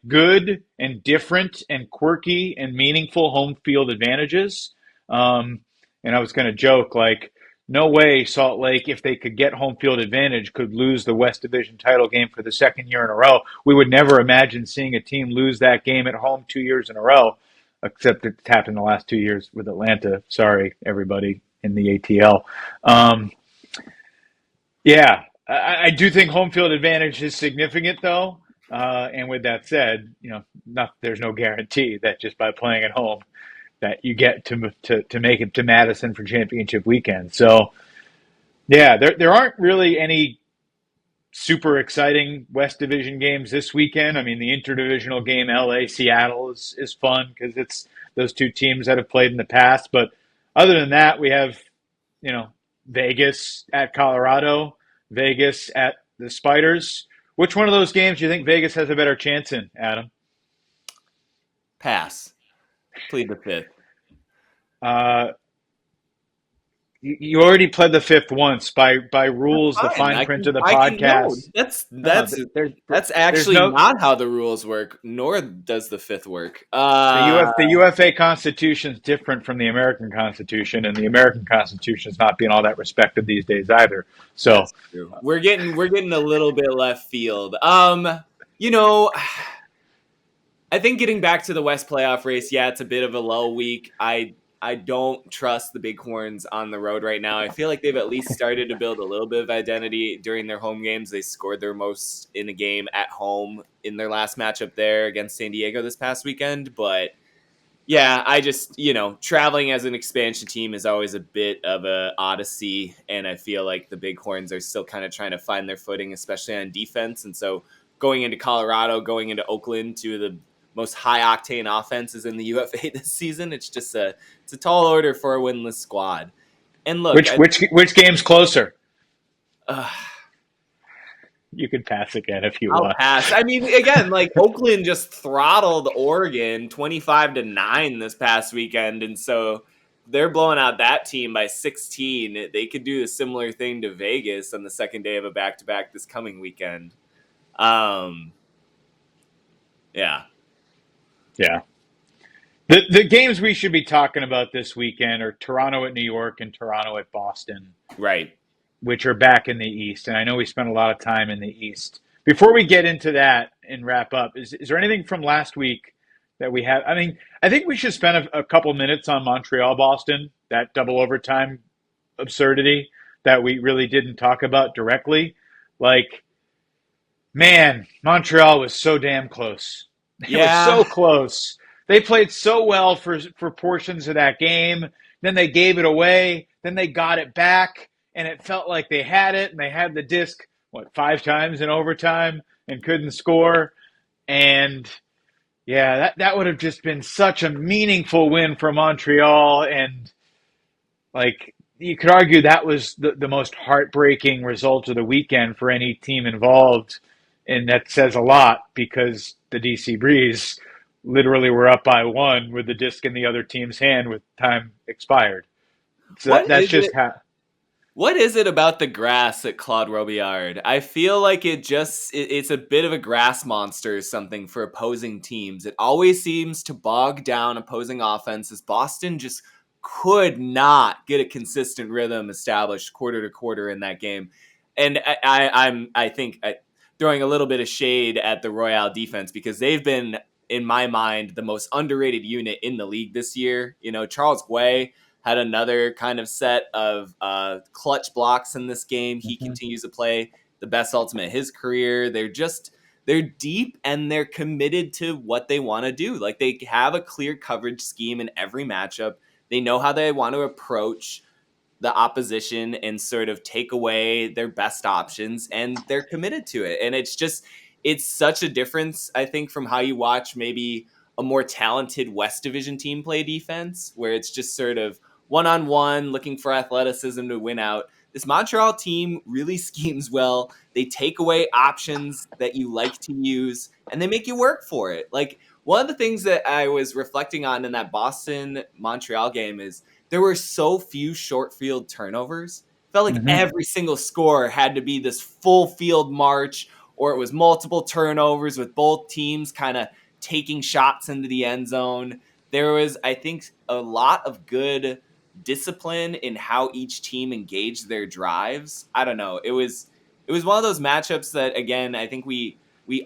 good and different and quirky and meaningful home field advantages. And I was going to joke, no way Salt Lake, if they could get home field advantage, could lose the West Division title game for the second year in a row. We would never imagine seeing a team lose that game at home 2 years in a row, except it's happened the last 2 years with Atlanta. Sorry, everybody in the ATL. Um, yeah, I do think home field advantage is significant, though. And with that said, there's no guarantee that just by playing at home that you get to make it to Madison for championship weekend. So yeah, there aren't really any super exciting West Division games this weekend. I mean, the interdivisional game LA Seattle is fun because it's those two teams that have played in the past. But other than that, we have Vegas at Colorado, Vegas at the Spiders. Which one of those games do you think Vegas has a better chance in, Adam? Pass. Plead the fifth. You already pled the fifth once by rules, the Fine. fine print of the I can no. podcast. That's No, that's there's that's there's actually no not how the rules work, nor does the fifth work. the UFA Constitution is different from the American Constitution, and the American Constitution is not being all that respected these days either. So, That's true. We're getting a little bit left field. You know, I think getting back to the West playoff race, yeah, it's a bit of a lull week. I don't trust the Bighorns on the road right now. I feel like they've at least started to build a little bit of identity during their home games. They scored their most in a game at home in their last matchup there against San Diego this past weekend. But yeah, I just, traveling as an expansion team is always a bit of a odyssey. And I feel like the Bighorns are still kind of trying to find their footing, especially on defense. And so going into Colorado, going into Oakland, two of the most high octane offenses in the UFA this season. It's a tall order for a winless squad. And look, which game's closer? uh, You can pass again if you I'll want. pass. I mean, again, like Oakland just throttled Oregon 25-9 this past weekend, and so they're blowing out that team by 16. They could do a similar thing to Vegas on the second day of a back-to-back this coming weekend. Yeah. Yeah. The games we should be talking about this weekend are Toronto at New York and Toronto at Boston, Right. which are back in the East. And I know we spent a lot of time in the East. Before we get into that and wrap up, is there anything from last week that we have? I mean, I think we should spend a couple minutes on Montreal Boston, that double overtime absurdity that we really didn't talk about directly. Like, man, Montreal was so damn close. It was Yeah. so close. They played so well for portions of that game. Then they gave it away. Then they got it back, and it felt like they had it, and they had the disc, 5 times in overtime and couldn't score. And yeah, that would have just been such a meaningful win for Montreal. And like you could argue that was the most heartbreaking result of the weekend for any team involved. And that says a lot because the DC Breeze literally were up by one with the disc in the other team's hand with time expired. So What that's is just it? how. What is it about the grass at Claude Robillard? I feel like it's a bit of a grass monster or something for opposing teams. It always seems to bog down opposing offenses. Boston just could not get a consistent rhythm established quarter to quarter in that game. And I think throwing a little bit of shade at the Royale defense because they've been, in my mind, the most underrated unit in the league this year. Charles Guay had another kind of set of clutch blocks in this game. He continues to play the best ultimate of his career. They're deep and they're committed to what they want to do. Like they have a clear coverage scheme in every matchup. They know how they want to approach the opposition and sort of take away their best options, and they're committed to it. And it's such a difference, I think, from how you watch maybe a more talented West Division team play defense, where it's just sort of one-on-one, looking for athleticism to win out. This Montreal team really schemes well. They take away options that you like to use, and they make you work for it. Like, one of the things that I was reflecting on in that Boston-Montreal game is there were so few short field turnovers. Felt like Mm-hmm. every single score had to be this full field march, or it was multiple turnovers with both teams kind of taking shots into the end zone. There was, I think, a lot of good discipline in how each team engaged their drives. I don't know. It was one of those matchups that, again, I think we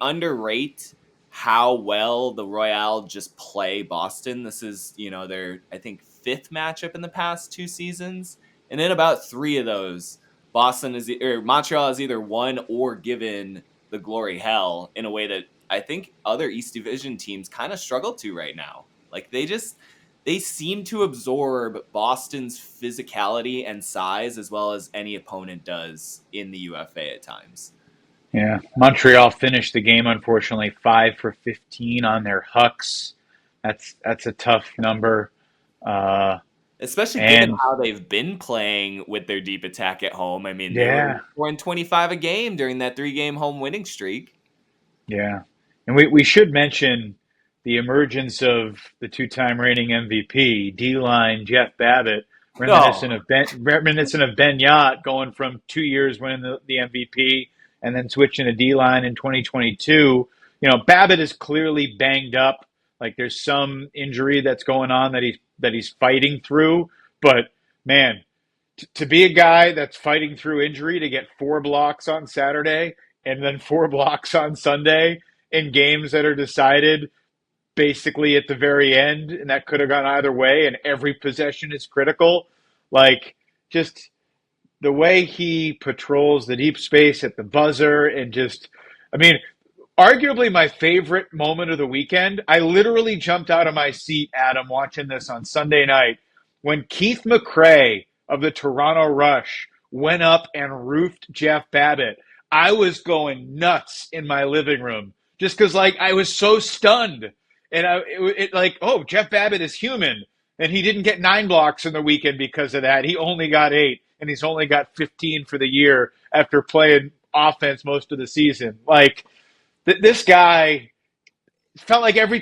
underrate how well the Royale just play Boston. This is, their, I think, fifth matchup in the past 2 seasons. And in about 3 of those, Montreal has either won or given the glory hell in a way that I think other East Division teams kind of struggle to right now. Like they seem to absorb Boston's physicality and size as well as any opponent does in the UFA at times. Yeah, Montreal finished the game unfortunately 5 for 15 on their hucks. That's a tough number. Uh, Especially given and how they've been playing with their deep attack at home. I mean, they were yeah, scoring 25 a game during that 3-game home winning streak. yeah, and we should mention the emergence of the two-time reigning MVP, D-line Jeff Babbitt, No, reminiscent of Ben Yacht, going from 2 years winning the MVP and then switching to D-line in 2022. Babbitt is clearly banged up. Like there's some injury that's going on that he's fighting through. But man, to be a guy that's fighting through injury to get 4 blocks on Saturday and then 4 blocks on Sunday in games that are decided basically at the very end, and that could have gone either way, and every possession is critical. Like, just the way he patrols the deep space at the buzzer, and just, I mean, arguably my favorite moment of the weekend. I literally jumped out of my seat, Adam, watching this on Sunday night when Keith McRae of the Toronto Rush went up and roofed Jeff Babbitt. I was going nuts in my living room just because, like, I was so stunned. And like, oh, Jeff Babbitt is human. And he didn't get 9 blocks in the weekend because of that. He only got 8, and he's only got 15 for the year after playing offense most of the season. Like, this guy felt like every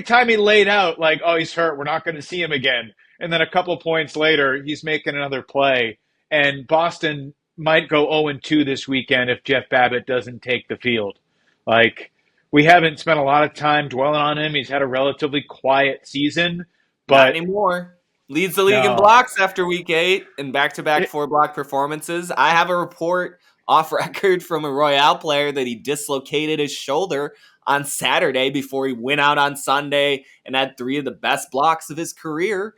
time he laid out, like, oh, he's hurt, we're not going to see him again. And then a couple points later, he's making another play. And Boston might go 0-2 this weekend if Jeff Babbitt doesn't take the field. Like, we haven't spent a lot of time dwelling on him. He's had a relatively quiet season, not but anymore. Leads the league in no. blocks after week 8 and back-to-back It, 4-block performances. I have a report off record from a Royale player that he dislocated his shoulder on Saturday before he went out on Sunday and had 3 of the best blocks of his career.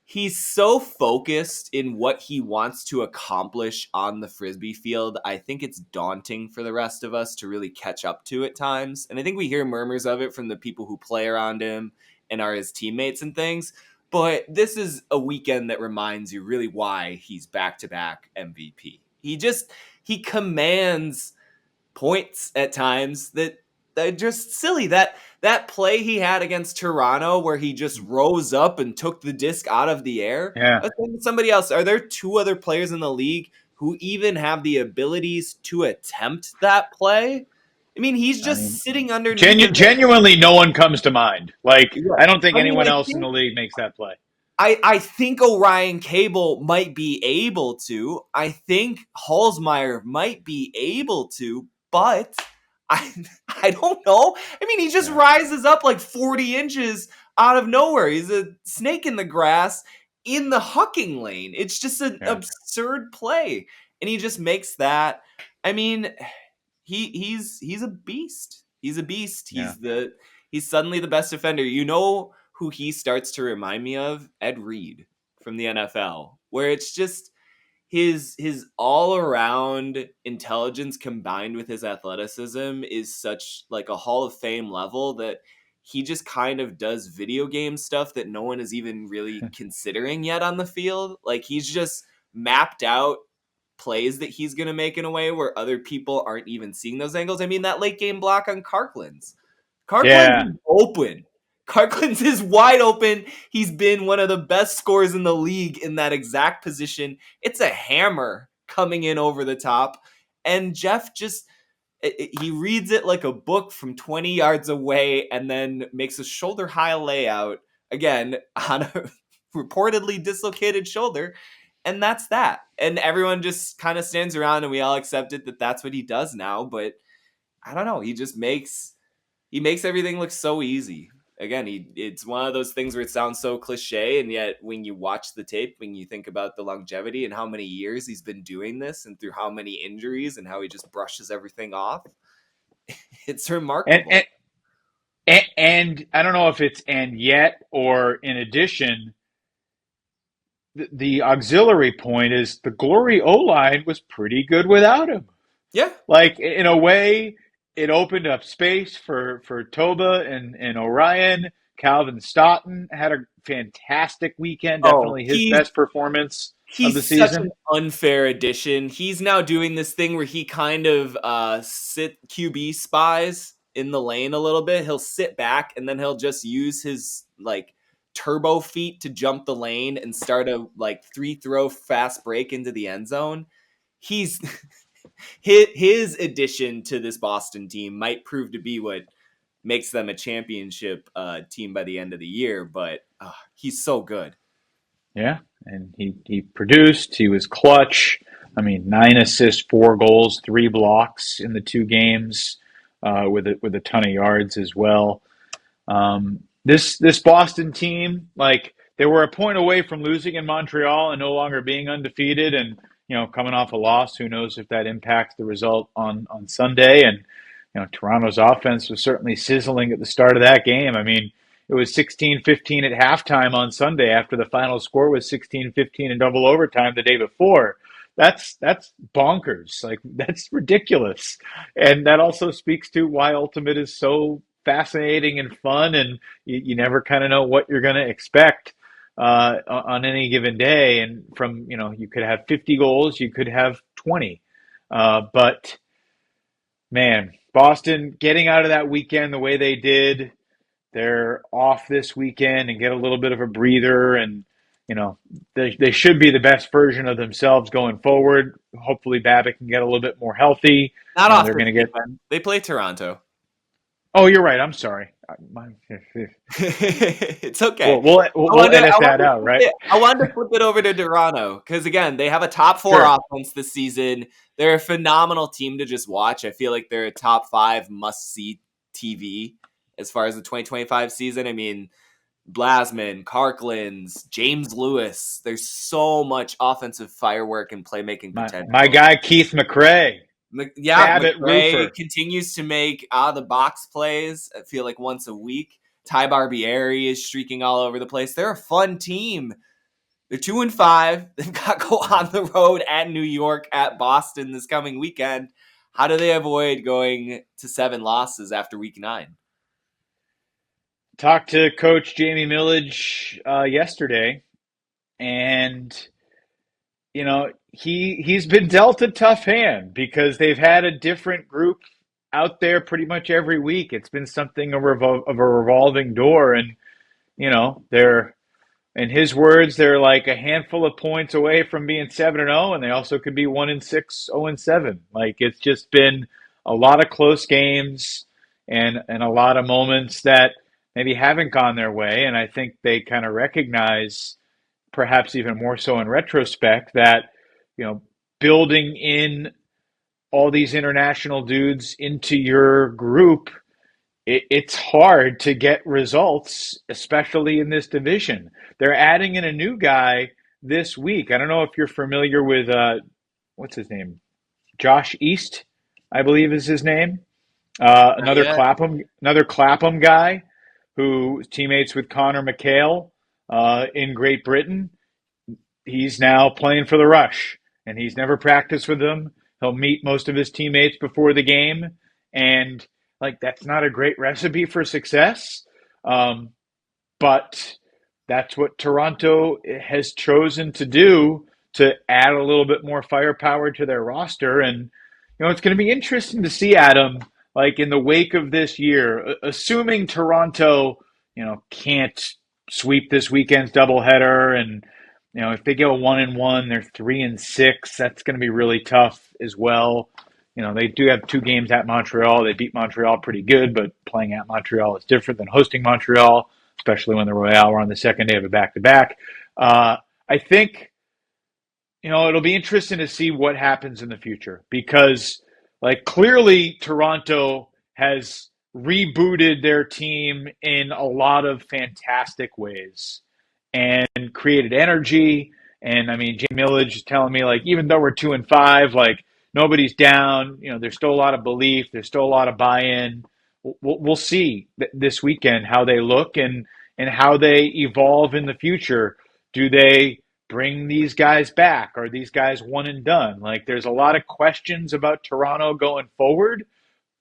He's so focused in what he wants to accomplish on the Frisbee field. I think it's daunting for the rest of us to really catch up to at times. And I think we hear murmurs of it from the people who play around him and are his teammates and things. But this is a weekend that reminds you really why he's back-to-back MVP. He commands points at times that are just silly. That play he had against Toronto where he just rose up and took the disc out of the air. yeah. I was thinking somebody else. Are there 2 other players in the league who even have the abilities to attempt that play? I mean, he's I just mean, sitting underneath his. genuinely, no one comes to mind. Like, Yeah. I don't think I mean, anyone I else in think the league makes that play. I think Orion Cable might be able to. I think Halsmeyer might be able to, but I I don't know. I mean, he just Yeah, rises up like 40 inches out of nowhere. He's a snake in the grass in the hucking lane. It's just an yeah, absurd play. And he just makes that. I mean, he's a beast. He's a beast. yeah. He's suddenly the best defender. You know who he starts to remind me of? Ed Reed from the NFL, where it's just his all around intelligence combined with his athleticism is such like a Hall of Fame level that he just kind of does video game stuff that no one is even really considering yet on the field. Like he's just mapped out plays that he's going to make in a way where other people aren't even seeing those angles. I mean, that late game block on Karklin's. Karklin's Yeah, is open. Karklin's is wide open. He's been one of the best scorers in the league in that exact position. It's a hammer coming in over the top. And Jeff just, he reads it like a book from 20 yards away and then makes a shoulder high layout, again, on a reportedly dislocated shoulder. And that's that. And everyone just kind of stands around and we all accept it that that's what he does now. But I don't know. He makes everything look so easy. again, it's one of those things where it sounds so cliche, and yet when you watch the tape, when you think about the longevity and how many years he's been doing this and through how many injuries and how he just brushes everything off, it's And, remarkable. and and I don't know if it's and yet or in addition, the auxiliary point is the Glory O line was pretty good without him. Yeah. Like in a way, it opened up space for Toba and Orion. Calvin Stoughton had a fantastic weekend, Oh, definitely his best performance of the he's such an season. unfair addition. He's now doing this thing where he kind of sit QB spies in the lane a little bit. He'll sit back and then he'll just use his like turbo feet to jump the lane and start a like 3-throw fast break into the end zone. He's his addition to this Boston team might prove to be what makes them a championship team by the end of the year, but he's so good. Yeah, and he produced. He was clutch. I mean, 9 assists, 4 goals, 3 blocks in the 2 games, with a ton of yards as well. This Boston team, like they were a point away from losing in Montreal and no longer being undefeated, and coming off a loss, who knows if that impacts the result on Sunday. And Toronto's offense was certainly sizzling at the start of that game. I mean, it was 16-15 at halftime on Sunday after the final score was 16-15 in double overtime the day before. That's bonkers. Like that's ridiculous. And that also speaks to why Ultimate is so fascinating and fun, and you never kind of know what you're going to expect on any given day. And from, you could have 50 goals, you could have 20. But man, Boston getting out of that weekend the way they did, they're off this weekend and get a little bit of a breather, and they should be the best version of themselves going forward. Hopefully Babbitt can get a little bit more healthy. Not off They're this going to get. weekend. They play Toronto. Oh, you're right. I'm sorry. It's okay. We'll edit that out, right? I wanted to flip it over to Toronto because again, they have a top four Sure. offense this season. They're a phenomenal team to just watch. I feel like they're a top 5 must see TV as far as the 2025 season. I mean, Blasman, Karklands, James Lewis. There's so much offensive firework and playmaking potential. My guy Keith McRae. Yeah, Babbitt McRae Roofer. continues to make out of the box plays. I feel like once a week. Ty Barbieri is streaking all over the place. They're a fun team. They're 2-5. They've got to go on the road at New York, at Boston this coming weekend. How do they avoid going to 7 losses after week 9? Talked to Coach Jamie Millage yesterday, and he's been dealt a tough hand because they've had a different group out there pretty much every week. It's been something of a revolving door, and they're, in his words, they're like a handful of points away from being 7-0, and they also could be 1-6, 0-7. Like it's just been a lot of close games and a lot of moments that maybe haven't gone their way, and I think they kind of recognize, perhaps even more so in retrospect, that building in all these international dudes into your group, it's hard to get results, especially in this division. They're adding in a new guy this week. I don't know if you're familiar with what's his name, Josh East, I believe is his name. Another Clapham guy who teammates with Connor McHale in Great Britain. He's now playing for the Rush, and he's never practiced with them. He'll meet most of his teammates before the game, and like that's not a great recipe for success. But that's what Toronto has chosen to do, to add a little bit more firepower to their roster. And it's going to be interesting to see, Adam, like in the wake of this year, assuming Toronto can't sweep this weekend's doubleheader, and if they go 1-1, they're 3-6. That's going to be really tough as well. They do have 2 games at Montreal. They beat Montreal pretty good, but playing at Montreal is different than hosting Montreal, especially when the Royale are on the second day of a back-to-back. I think, it'll be interesting to see what happens in the future because, like, clearly Toronto has rebooted their team in a lot of fantastic ways and created energy. And I mean, Jay Millage is telling me, like, even though we're 2-5, like, nobody's down. You know, there's still a lot of belief. There's still a lot of buy-in. We'll see this weekend how they look and how they evolve in the future. Do they bring these guys back? Are these guys one and done? Like, there's a lot of questions about Toronto going forward,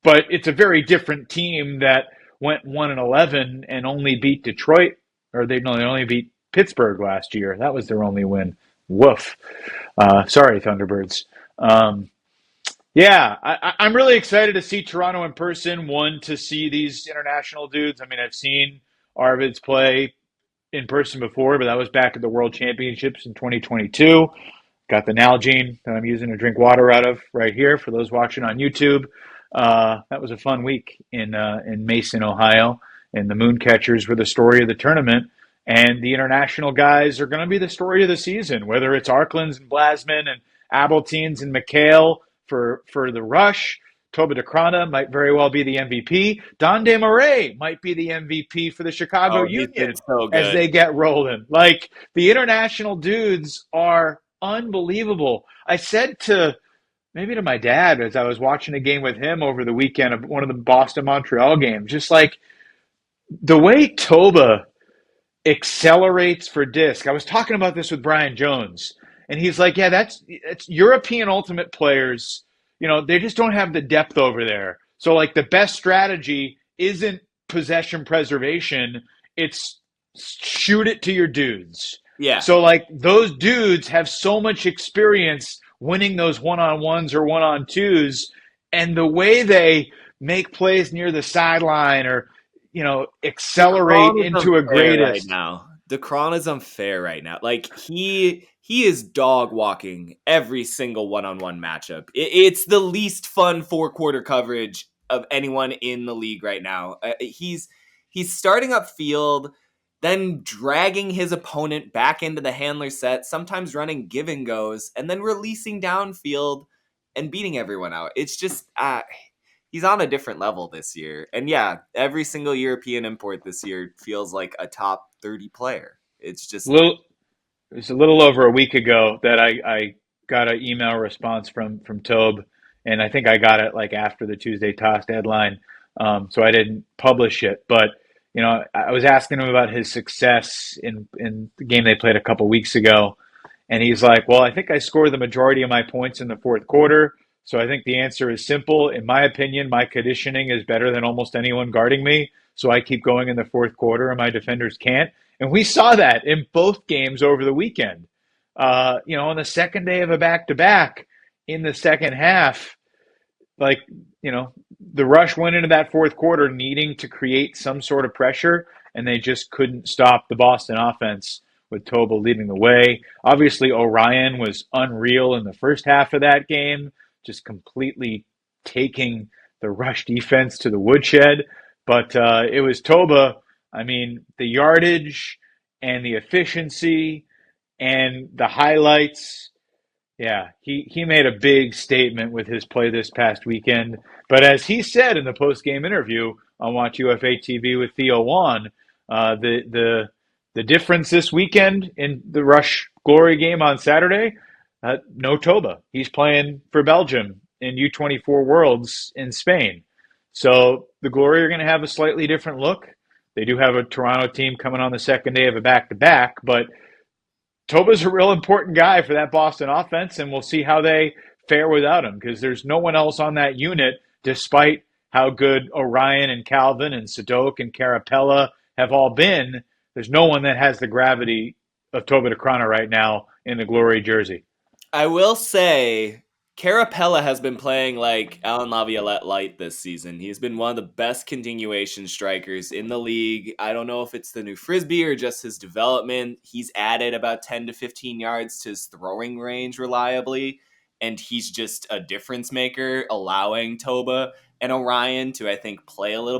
but it's a very different team that went 1-11 and only beat Detroit, or they only beat Pittsburgh last year. That was their only win. Woof. Sorry, Thunderbirds. Yeah, I'm really excited to see Toronto in person. One, to see these international dudes. I mean, I've seen Arvids play in person before, but that was back at the World Championships in 2022. Got the Nalgene that I'm using to drink water out of right here for those watching on YouTube. That was a fun week in Mason, Ohio, and the Mooncatchers were the story of the tournament. And the international guys are going to be the story of the season, whether it's Arklands and Blasman and Abelteens and McHale for the Rush. Toba DeCrana might very well be the MVP. Don Desmarais might be the MVP for the Chicago Oh, he's been Union so as good. they get rolling. Like, the international dudes are unbelievable. I said to maybe to my dad as I was watching a game with him over the weekend of one of the Boston Montreal games, just like the way Toba accelerates for disc. I was talking about this with Brian Jones, and he's like, "Yeah, that's European Ultimate players. You know, they just don't have the depth over there. So, like, the best strategy isn't possession preservation; it's shoot it to your dudes. Yeah. So, like, those dudes have so much experience winning those one-on-ones or one-on-twos, and the way they make plays near the sideline or accelerate DeCron is into a unfair right greatest. now. DeCron is unfair right now. Like he is dog walking every single one-on-one matchup. It's the least fun four-quarter coverage of anyone in the league right now. He's starting up field, then dragging his opponent back into the handler set, sometimes running give and goes, and then releasing downfield and beating everyone out. It's just he's on a different level this year. And yeah, every single European import this year feels like a top 30 player. It's just Little, it was a little over a week ago that I got an email response from Tobe, and I think I got it like after the Tuesday toss deadline, so I didn't publish it. But I was asking him about his success in the game they played a couple weeks ago, and he's like, "Well, I think I scored the majority of my points in the fourth quarter. So I think the answer is simple. In my opinion, my conditioning is better than almost anyone guarding me. So I keep going in the fourth quarter, and my defenders can't." And we saw that in both games over the weekend. On the second day of a back-to-back, in the second half, like, the Rush went into that fourth quarter needing to create some sort of pressure, and they just couldn't stop the Boston offense with Toba leading the way. Obviously, Orion was unreal in the first half of that game, just completely taking the Rush defense to the woodshed. But it was Toba. I mean, the yardage and the efficiency and the highlights. Yeah, he made a big statement with his play this past weekend. But as he said in the post-game interview on Watch UFA TV with Theo Wan, the difference this weekend in the Rush Glory game on Saturday, no Toba. He's playing for Belgium in U24 Worlds in Spain. So the Glory are going to have a slightly different look. They do have a Toronto team coming on the second day of a back-to-back, but Toba's a real important guy for that Boston offense, and we'll see how they fare without him because there's no one else on that unit, despite how good Orion and Calvin and Sadok and Carapella have all been. There's no one that has the gravity of Toba DeCrana right now in the Glory jersey. I will say Carapella has been playing like Alan Laviolette light this season. He's been one of the best continuation strikers in the league. I don't know if it's the new Frisbee or just his development. He's added about 10 to 15 yards to his throwing range reliably, and he's just a difference maker, allowing Toba and Orion to, I think, play a little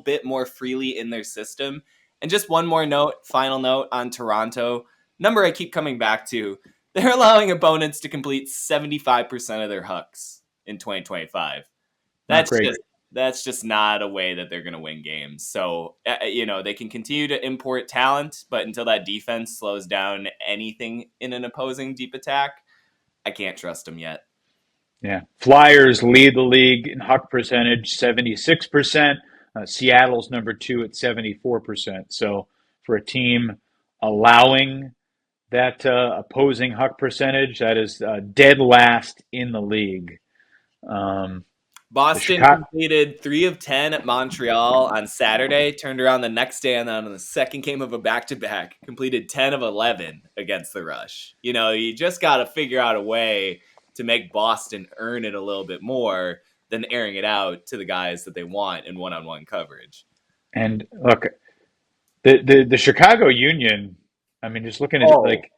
bit more freely in their system. And just one more final note on Toronto. Number I keep coming back to. They're allowing opponents to complete 75% of their hucks in 2025. Not That's great. just that's just not a way that they're going to win games. So, they can continue to import talent, but until that defense slows down anything in an opposing deep attack, I can't trust them yet. Yeah. Flyers lead the league in huck percentage, 76%. Seattle's number 2 at 74%. So for a team allowing that opposing huck percentage, that is dead last in the league. Boston completed 3 of 10 at Montreal on Saturday, turned around the next day, and then on the second game of a back-to-back, completed 10 of 11 against the Rush. You just got to figure out a way to make Boston earn it a little bit more than airing it out to the guys that they want in one-on-one coverage. And look, the Chicago Union, I mean, just looking at it, like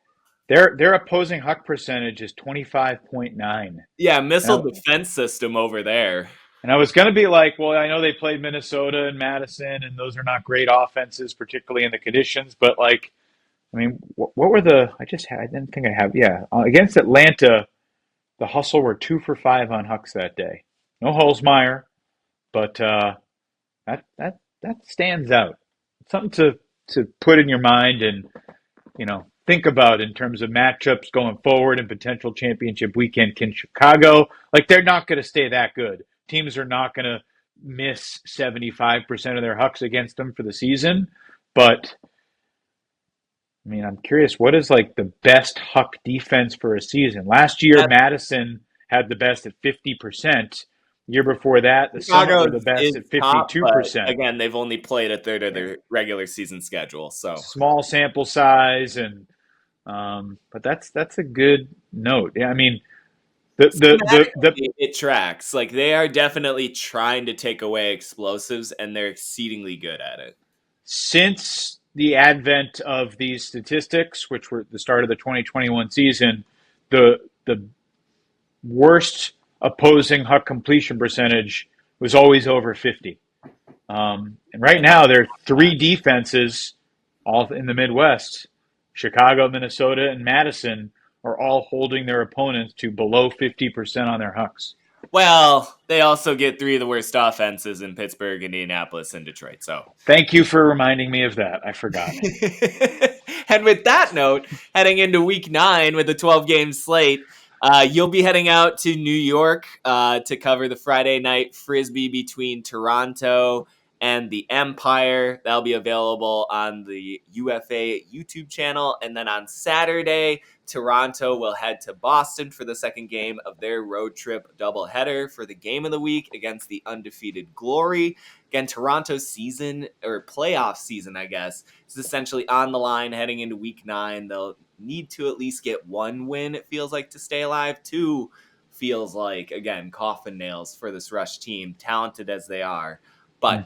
their opposing huck percentage is 25.9. Yeah, missile defense system over there. And I was going to be like, well, I know they played Minnesota and Madison, and those are not great offenses, particularly in the conditions. But like, I mean, what were I didn't think I have. Yeah, against Atlanta, the Hustle were 2 for 5 on hucks that day. No Holzmeyer, but that stands out. Something to put in your mind and think about in terms of matchups going forward and potential championship weekend. Can Chicago, like, they're not going to stay that good. Teams are not going to miss 75% of their hucks against them for the season. But I mean, I'm curious, what is like the best huck defense for a season? Last year, Madison had the best at 50%. Year before that, the Summit were the best at 52%. Again, they've only played a third of their regular season schedule, so small sample size, and but that's a good note. Yeah, I mean, it tracks. Like, they are definitely trying to take away explosives, and they're exceedingly good at it. Since the advent of these statistics, which were the start of the 2021 season, the worst opposing huck completion percentage was always over 50. And right now, there are 3 defenses, all in the Midwest, Chicago, Minnesota, and Madison, are all holding their opponents to below 50% on their hucks. Well, they also get 3 of the worst offenses in Pittsburgh, Indianapolis, and Detroit. So thank you for reminding me of that. I forgot. And with that note, heading into Week 9 with a 12-game slate, you'll be heading out to New York to cover the Friday night Frisbee between Toronto and the Empire. That'll be available on the UFA YouTube channel. And then on Saturday, Toronto will head to Boston for the second game of their road trip doubleheader for the game of the week against the undefeated Glory. Again, Toronto's season, or playoff season, I guess, is essentially on the line heading into Week 9. They'll need to at least get 1 win, it feels like, to stay alive. 2 feels like, again, coffin nails for this Rush team, talented as they are. But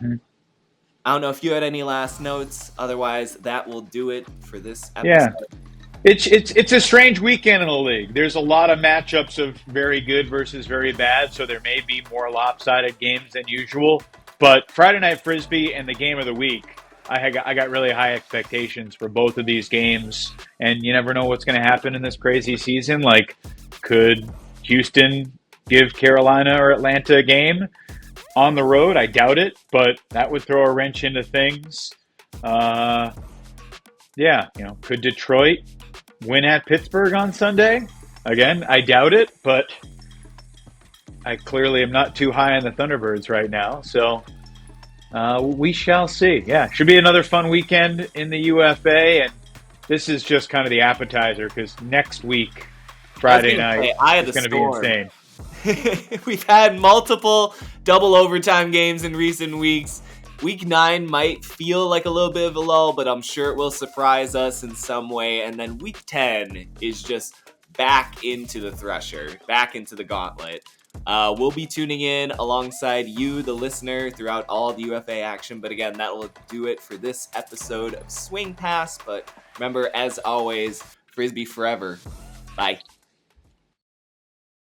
I don't know if you had any last notes. Otherwise, that will do it for this episode. Yeah. It's a strange weekend in the league. There's a lot of matchups of very good versus very bad, so there may be more lopsided games than usual. But Friday Night Frisbee and the game of the week, I got really high expectations for both of these games. And you never know what's going to happen in this crazy season. Like, could Houston give Carolina or Atlanta a game on the road? I doubt it, but that would throw a wrench into things. Could Detroit win at Pittsburgh on Sunday? Again, I doubt it, but I clearly am not too high on the Thunderbirds right now. So we shall see. Yeah, should be another fun weekend in the UFA. And this is just kind of the appetizer, because next week, Friday night, is going to be insane. We've had multiple double overtime games in recent weeks. Week 9 might feel like a little bit of a lull, but I'm sure it will surprise us in some way. And then Week 10 is just back into the thresher, back into the gauntlet. We'll be tuning in alongside you, the listener, throughout all the UFA action. But again, that will do it for this episode of Swing Pass. But remember, as always, Frisbee forever. Bye.